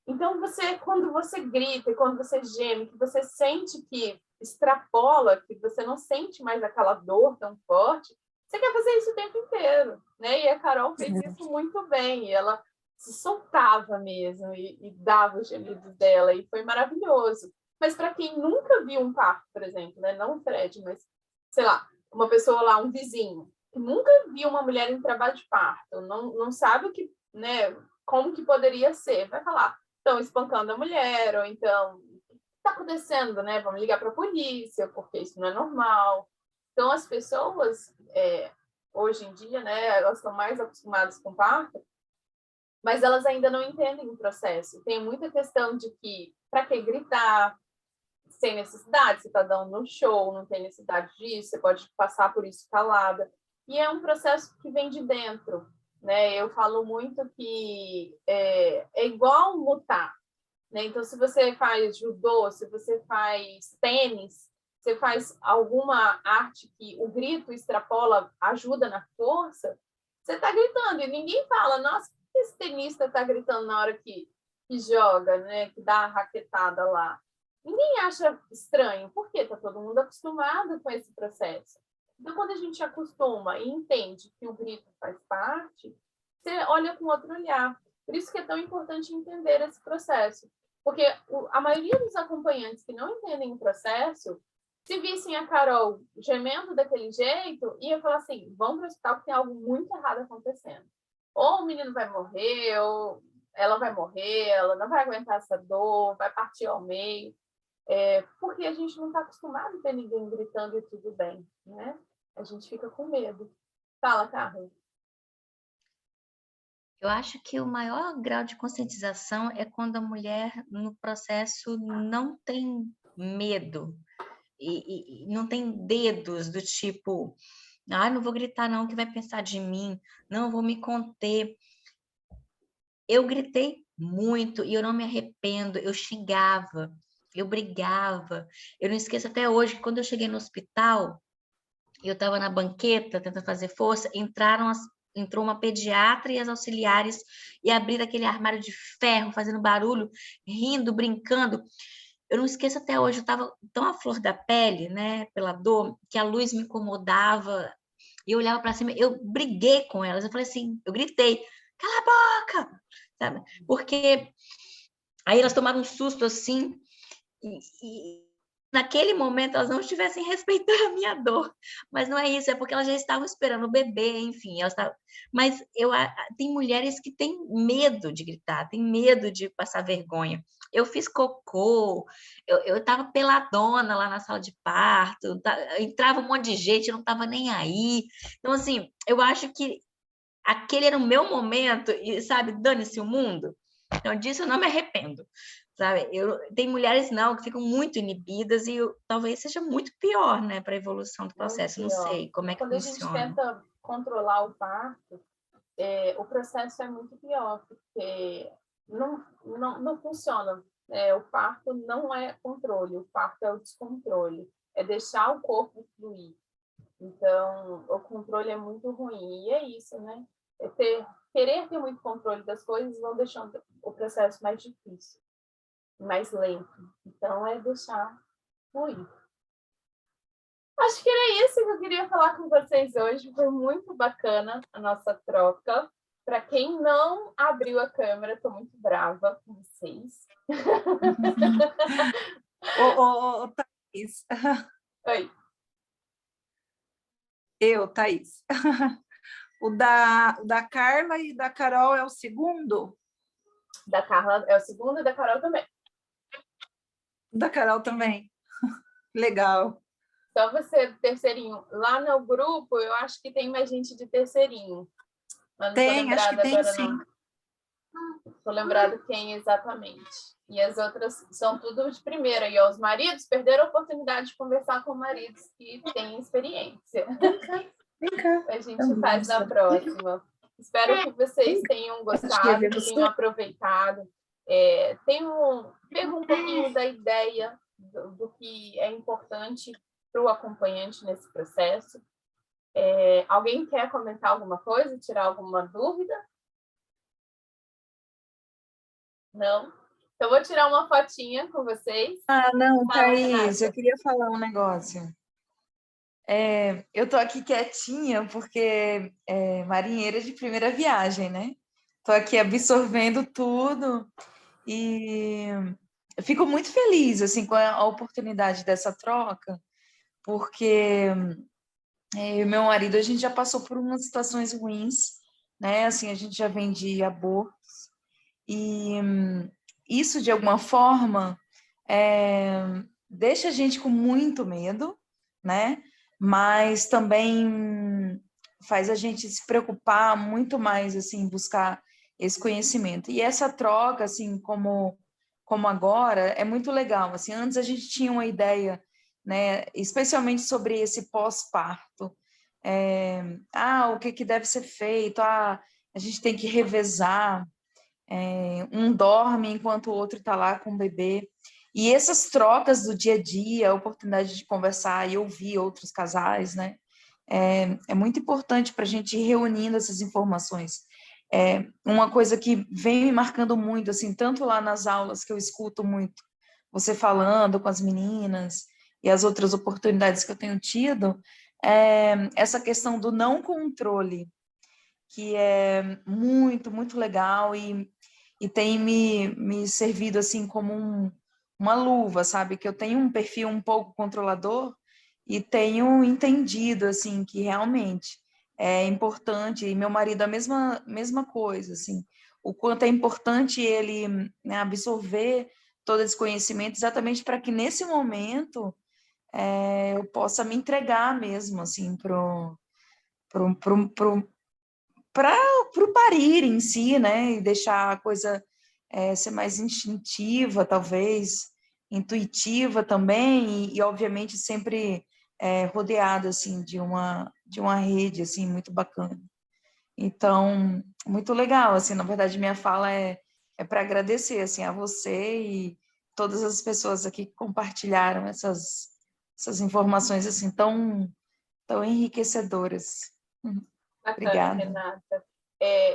Então, quando você grita, quando você geme, que você sente que extrapola, que você não sente mais aquela dor tão forte, você quer fazer isso o tempo inteiro, né? E a Carol fez isso muito bem. E ela se soltava mesmo e dava os gemidos dela, e foi maravilhoso. Mas para quem nunca viu um parto, por exemplo, né? Não o Fred, mas, sei lá, uma pessoa lá, um vizinho, que nunca viu uma mulher em trabalho de parto, não sabe o que, né, como que poderia ser, vai falar, estão espancando a mulher, ou então, o que está acontecendo, né? Vamos ligar para a polícia, porque isso não é normal. Então, as pessoas, hoje em dia, né, elas estão mais acostumadas com parto, mas elas ainda não entendem o processo. Tem muita questão de que, para que gritar, sem necessidade, você está dando um show, não tem necessidade disso, você pode passar por isso calada. E é um processo que vem de dentro, né? Eu falo muito que é igual lutar, né? Então, se você faz judô, se você faz tênis, você faz alguma arte que o grito extrapola, ajuda na força, você está gritando. E ninguém fala, nossa, por que esse tenista está gritando na hora que joga, né? Que dá a raquetada lá. Ninguém acha estranho, porque está todo mundo acostumado com esse processo. Então, quando a gente acostuma e entende que o grito faz parte, você olha com outro olhar. Por isso que é tão importante entender esse processo. Porque a maioria dos acompanhantes que não entendem o processo, se vissem a Carol gemendo daquele jeito, ia falar assim, vamos para o hospital porque tem algo muito errado acontecendo. Ou o menino vai morrer, ou ela vai morrer, ela não vai aguentar essa dor, vai partir ao meio. Porque a gente não está acostumado a ter ninguém gritando e tudo bem, né? A gente fica com medo. Fala, Carla. Eu acho que o maior grau de conscientização é quando a mulher, no processo, não tem medo e não tem dedos do tipo, não vou gritar não, que vai pensar de mim, não vou me conter. Eu gritei muito e eu não me arrependo, eu xingava, eu brigava. Eu não esqueço até hoje que quando eu cheguei no hospital, eu estava na banqueta tentando fazer força, entrou uma pediatra e as auxiliares e abriram aquele armário de ferro, fazendo barulho, rindo, brincando. Eu não esqueço até hoje, eu estava tão à flor da pele, né, pela dor, que a luz me incomodava. E eu olhava para cima, eu briguei com elas, eu falei assim, eu gritei, cala a boca, sabe? Porque aí elas tomaram um susto assim, e naquele momento elas não estivessem respeitando a minha dor, mas não é isso, é porque elas já estavam esperando o bebê, enfim, elas estavam... Mas tem mulheres que têm medo de gritar, têm medo de passar vergonha. Eu fiz cocô, eu estava peladona lá na sala de parto, entrava um monte de gente, eu não estava nem aí. Então, assim, eu acho que aquele era o meu momento, e, sabe, dane-se o mundo. Então, disso eu não me arrependo. Sabe? Tem mulheres não que ficam muito inibidas e talvez seja muito pior, né, para a evolução do processo. Não sei como é que Quando a funciona. gente tenta controlar o parto, o processo é muito pior, porque não funciona. O parto não é controle, o parto é o descontrole, é deixar o corpo fluir. Então, o controle é muito ruim. E é isso, né? Querer ter muito controle das coisas vão deixando o processo mais difícil. mais lento. Então, é deixar fluir. Acho que era isso que eu queria falar com vocês hoje. Foi muito bacana a nossa troca. Para quem não abriu a câmera, estou muito brava com vocês. Thaís. Oi. Thaís. O da Carla e da Carol é o segundo? Da Carla é o segundo e da Carol também. Da Carol também. Legal. Só você terceirinho. Lá no grupo, eu acho que tem mais gente de terceirinho. Mas tem, acho que tem sim. Estou lembrado quem exatamente. E as outras são tudo de primeira. E os maridos perderam a oportunidade de conversar com maridos que têm experiência. A gente faz na próxima. Espero que vocês tenham gostado, que tenham aproveitado. Pega um pouquinho da ideia do que é importante para o acompanhante nesse processo. Alguém quer comentar alguma coisa, tirar alguma dúvida? Não? Então, eu vou tirar uma fotinha com vocês. Não, Thaís, eu queria falar um negócio. Eu estou aqui quietinha porque marinheira de primeira viagem, né? Estou aqui absorvendo tudo e eu fico muito feliz assim, com a oportunidade dessa troca, porque eu e meu marido, a gente já passou por umas situações ruins, né? Assim, a gente já vem de abortos e isso, de alguma forma, deixa a gente com muito medo, né? Mas também faz a gente se preocupar muito mais, assim, buscar esse conhecimento. E essa troca, assim, como agora, é muito legal. Assim, antes a gente tinha uma ideia, né, especialmente sobre esse pós-parto. O que deve ser feito? A gente tem que revezar. Um dorme enquanto o outro está lá com o bebê. E essas trocas do dia a dia, a oportunidade de conversar e ouvir outros casais, né? É muito importante para a gente ir reunindo essas informações. Uma coisa que vem me marcando muito, assim, tanto lá nas aulas que eu escuto muito, você falando com as meninas e as outras oportunidades que eu tenho tido, essa questão do não controle, que é muito, muito legal e tem me servido assim como uma luva, sabe? Que eu tenho um perfil um pouco controlador e tenho entendido assim que realmente é importante, e meu marido a mesma coisa, assim, o quanto é importante ele, né, absorver todo esse conhecimento exatamente para que nesse momento eu possa me entregar mesmo assim para o parir em si, né? E deixar a coisa ser mais instintiva, talvez, intuitiva também, e obviamente sempre rodeada assim de uma rede assim muito bacana. Então, muito legal, assim, na verdade minha fala é para agradecer assim a você e todas as pessoas aqui que compartilharam essas informações assim tão enriquecedoras. Bacana, Obrigada. Renata.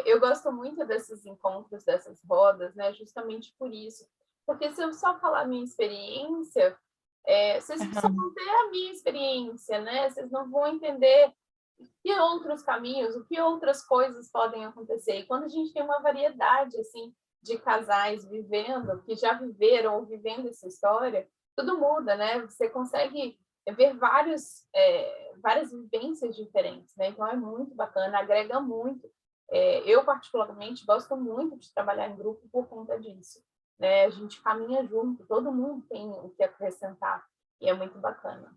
Eu gosto muito desses encontros, dessas rodas, né? Justamente por isso. Porque se eu só falar a minha experiência, vocês só vão ter a minha experiência, né? Vocês não vão entender que outros caminhos, o que outras coisas podem acontecer. E quando a gente tem uma variedade, assim, de casais vivendo, que já viveram ou vivendo essa história, tudo muda, né? Você consegue ver várias vivências diferentes, né? Então é muito bacana, agrega muito. Eu, particularmente, gosto muito de trabalhar em grupo por conta disso, né? A gente caminha junto, todo mundo tem o que acrescentar, e é muito bacana.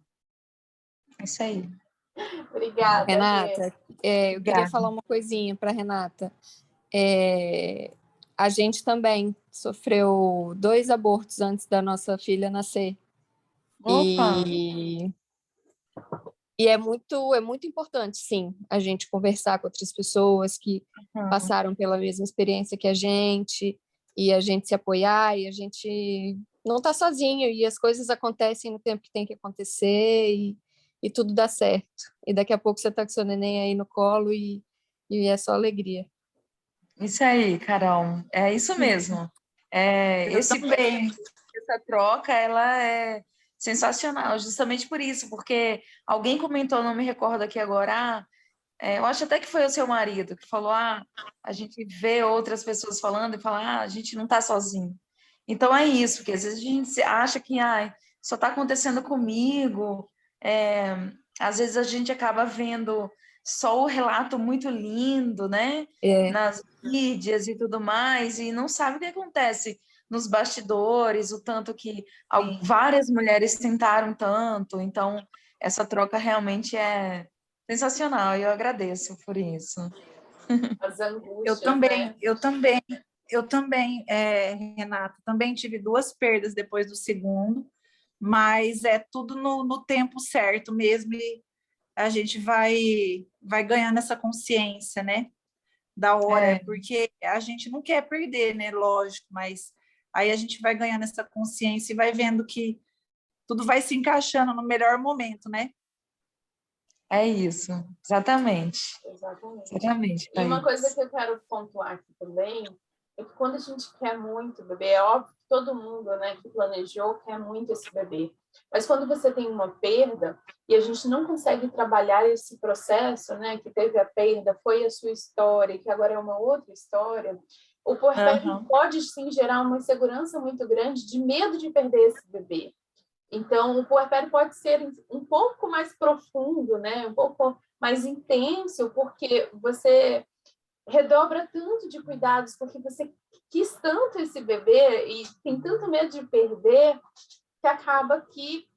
Isso aí. Obrigada, Renata. Eu queria Obrigada. falar uma coisinha para Renata. A gente também sofreu 2 abortos antes da nossa filha nascer. Opa! E é muito importante, sim, a gente conversar com outras pessoas que passaram pela mesma experiência que a gente, e a gente se apoiar, e a gente não está sozinho, e as coisas acontecem no tempo que tem que acontecer, e tudo dá certo. E daqui a pouco você está com seu neném aí no colo, e é só alegria. Isso aí, Carol. É isso mesmo. Eu também. essa troca, ela é sensacional, justamente por isso, porque alguém comentou, não me recordo aqui agora, eu acho até que foi o seu marido que falou, a gente vê outras pessoas falando e fala, a gente não está sozinho. Então é isso, porque às vezes a gente acha que só está acontecendo comigo, às vezes a gente acaba vendo só o relato muito lindo, né? Nas mídias e tudo mais, e não sabe o que acontece nos bastidores, o tanto que várias mulheres tentaram tanto, então essa troca realmente é sensacional, e eu agradeço por isso. As angústias, Eu também, Renata, também tive 2 perdas depois do segundo, mas é tudo no tempo certo mesmo, e a gente vai ganhando essa consciência, né, da hora, porque a gente não quer perder, né, lógico, mas aí a gente vai ganhando essa consciência e vai vendo que tudo vai se encaixando no melhor momento, né? É isso, exatamente. Exatamente. E uma coisa que eu quero pontuar aqui também é que quando a gente quer muito bebê, é óbvio que todo mundo, né, que planejou quer muito esse bebê. Mas quando você tem uma perda e a gente não consegue trabalhar esse processo, né, que teve a perda, foi a sua história, que agora é uma outra história, o puerpério pode sim gerar uma insegurança muito grande de medo de perder esse bebê. Então, o puerpério pode ser um pouco mais profundo, né, um pouco mais intenso, porque você redobra tanto de cuidados, porque você quis tanto esse bebê e tem tanto medo de perder, que acaba que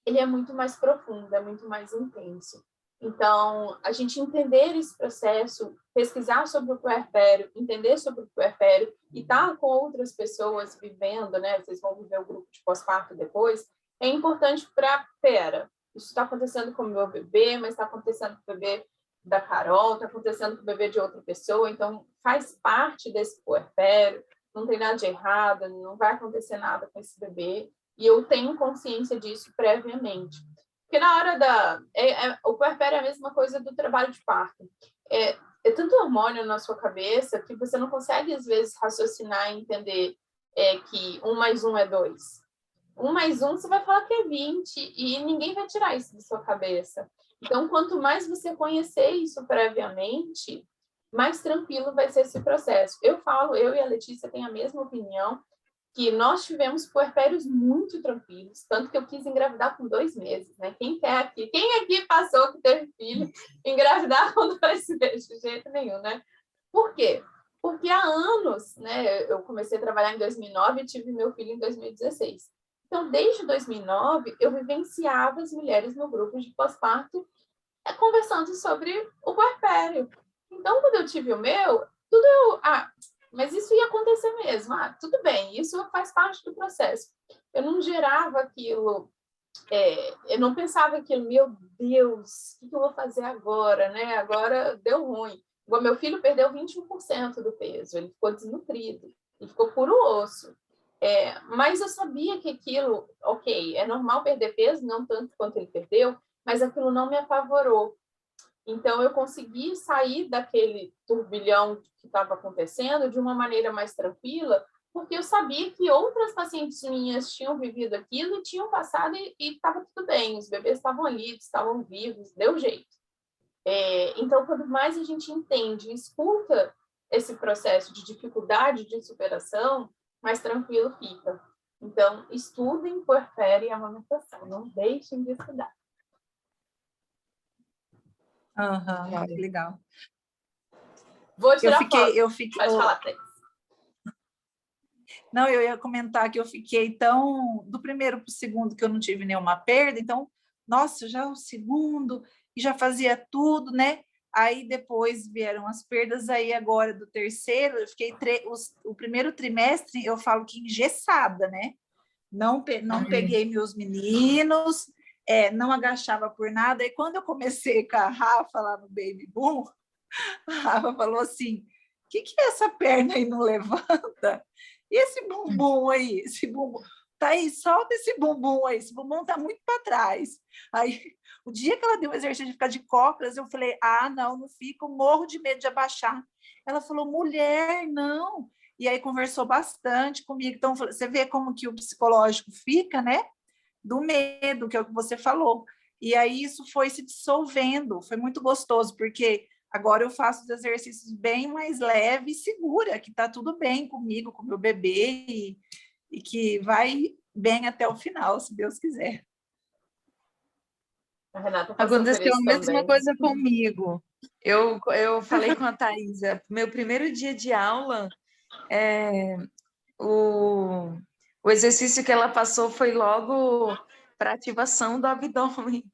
ele é muito mais profundo, é muito mais intenso. Então, a gente entender esse processo, pesquisar sobre o puerpério, entender sobre o puerpério e estar com outras pessoas vivendo, né? Vocês vão viver o grupo de pós-parto depois, é importante para, isso está acontecendo com o meu bebê, mas está acontecendo com o bebê da Carol, está acontecendo com o bebê de outra pessoa, então faz parte desse puerpério, não tem nada de errado, não vai acontecer nada com esse bebê, e eu tenho consciência disso previamente. Porque na hora o puerpério é a mesma coisa do trabalho de parto. É tanto hormônio na sua cabeça que você não consegue, às vezes, raciocinar e entender que 1 mais 1 é 2. 1 mais 1, você vai falar que é 20, e ninguém vai tirar isso da sua cabeça. Então, quanto mais você conhecer isso previamente, mais tranquilo vai ser esse processo. Eu e a Letícia têm a mesma opinião, que nós tivemos puerpérios muito tranquilos, tanto que eu quis engravidar com 2 meses, né? Quem aqui passou que teve filho, engravidar com 2 meses? De jeito nenhum, né? Por quê? Porque há anos, né? Eu comecei a trabalhar em 2009 e tive meu filho em 2016. Então, desde 2009, eu vivenciava as mulheres no grupo de pós-parto conversando sobre o puerpério. Então, quando eu tive o meu, mas isso ia acontecer mesmo. Tudo bem, isso faz parte do processo. Eu não gerava aquilo, eu não pensava aquilo, meu Deus, o que eu vou fazer agora, né? Agora deu ruim. Igual meu filho perdeu 21% do peso, ele ficou desnutrido, ele ficou puro osso. Mas eu sabia que aquilo, é normal perder peso, não tanto quanto ele perdeu, mas aquilo não me apavorou. Então, eu consegui sair daquele turbilhão que estava acontecendo de uma maneira mais tranquila, porque eu sabia que outras pacientes minhas tinham vivido aquilo e tinham passado e estava tudo bem, os bebês estavam ali, estavam vivos, deu jeito. Então, quanto mais a gente entende e escuta esse processo de dificuldade de superação, mais tranquilo fica. Então, estudem puerpério e amamentação, não deixem de estudar. Legal. Vou tirar foto. Pode falar, Thais. Não, eu ia comentar que eu fiquei do primeiro para o segundo, que eu não tive nenhuma perda, então, nossa, já o segundo, e já fazia tudo, né? Aí depois vieram as perdas, aí agora do terceiro, eu fiquei o primeiro trimestre, eu falo que engessada, né? Não peguei meus meninos, não agachava por nada. E quando eu comecei com a Rafa lá no Baby Boom, a Rafa falou assim, o que é essa perna aí, não levanta? E esse bumbum aí? Esse bumbum? Tá aí, solta esse bumbum aí, esse bumbum tá muito para trás. Aí, o dia que ela deu o exercício de ficar de cócoras, eu falei, não fico, morro de medo de abaixar. Ela falou, mulher, não, e aí conversou bastante comigo. Então, você vê como que o psicológico fica, né? Do medo, que é o que você falou. E aí isso foi se dissolvendo, foi muito gostoso, porque agora eu faço os exercícios bem mais leve e segura, que está tudo bem comigo, com o meu bebê, e que vai bem até o final, se Deus quiser. A Renata passou por Aconteceu a isso mesma também. coisa comigo. Eu falei com a Thaisa, meu primeiro dia de aula, o exercício que ela passou foi logo para ativação do abdômen.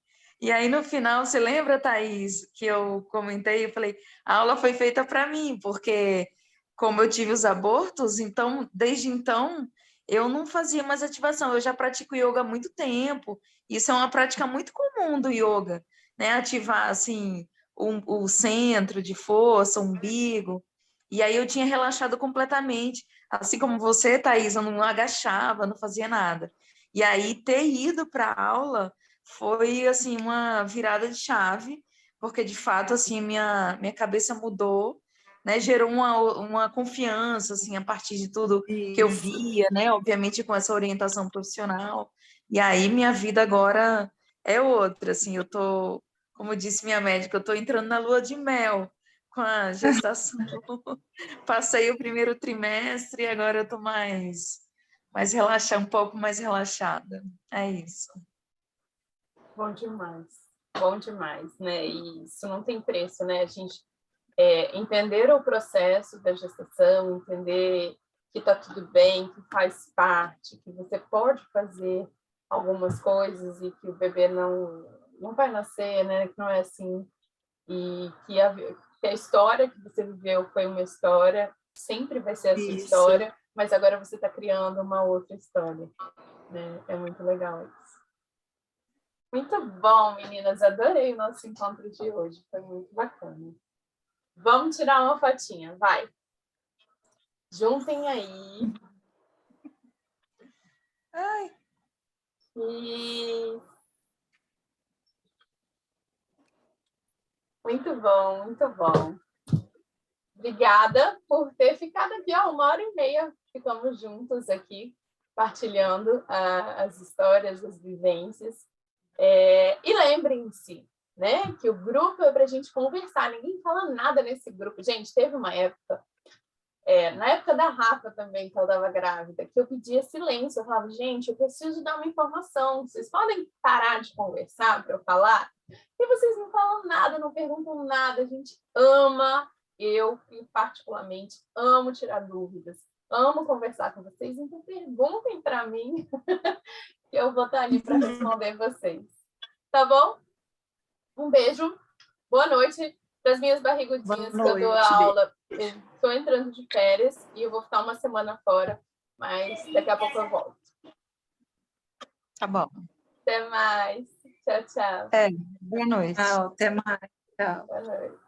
E aí, no final, você lembra, Thaís, que eu comentei? Eu falei, a aula foi feita para mim, porque como eu tive os abortos, então, desde então, eu não fazia mais ativação. Eu já pratico yoga há muito tempo. Isso é uma prática muito comum do yoga, né? Ativar, assim, o centro de força, o umbigo. E aí eu tinha relaxado completamente. Assim como você, Thaís, eu não agachava, não fazia nada. E aí ter ido para a aula foi, assim, uma virada de chave, porque, de fato, assim, minha cabeça mudou, né? Gerou uma confiança, assim, a partir de tudo que eu via, né? Obviamente com essa orientação profissional. E aí minha vida agora é outra, assim, eu tô, como disse minha médica, eu tô entrando na lua de mel com a gestação. Passei o primeiro trimestre e agora eu tô mais relaxada, um pouco mais relaxada. É isso. Bom demais, né? E isso não tem preço, né? A gente entender o processo da gestação, entender que tá tudo bem, que faz parte, que você pode fazer algumas coisas e que o bebê não vai nascer, né? Que não é assim. E que a história que você viveu foi uma história, sempre vai ser a sua história, mas agora você está criando uma outra história, né? É muito legal isso. Muito bom, meninas. Adorei o nosso encontro de hoje. Foi muito bacana. Vamos tirar uma fotinha, vai. Juntem aí. Ai. E... Muito bom, muito bom. Obrigada por ter ficado aqui, 1h30. Ficamos juntos aqui, partilhando as histórias, as vivências. E lembrem-se, né, que o grupo é para a gente conversar. Ninguém fala nada nesse grupo. Gente, teve uma época, na época da Rafa também, que ela estava grávida, que eu pedia silêncio. Eu falava, gente, eu preciso dar uma informação. Vocês podem parar de conversar para eu falar? E vocês não falam nada, não perguntam nada. A gente ama, eu particularmente amo tirar dúvidas, amo conversar com vocês. Então perguntem para mim, que eu vou estar ali para responder vocês. Tá bom? Um beijo. Boa noite para as minhas barrigudinhas que eu dou a aula. Estou entrando de férias e eu vou ficar uma semana fora, mas daqui a pouco eu volto. Tá bom. Até mais. Tchau, tchau. Boa noite. Tchau, até mais. Tchau. Boa noite.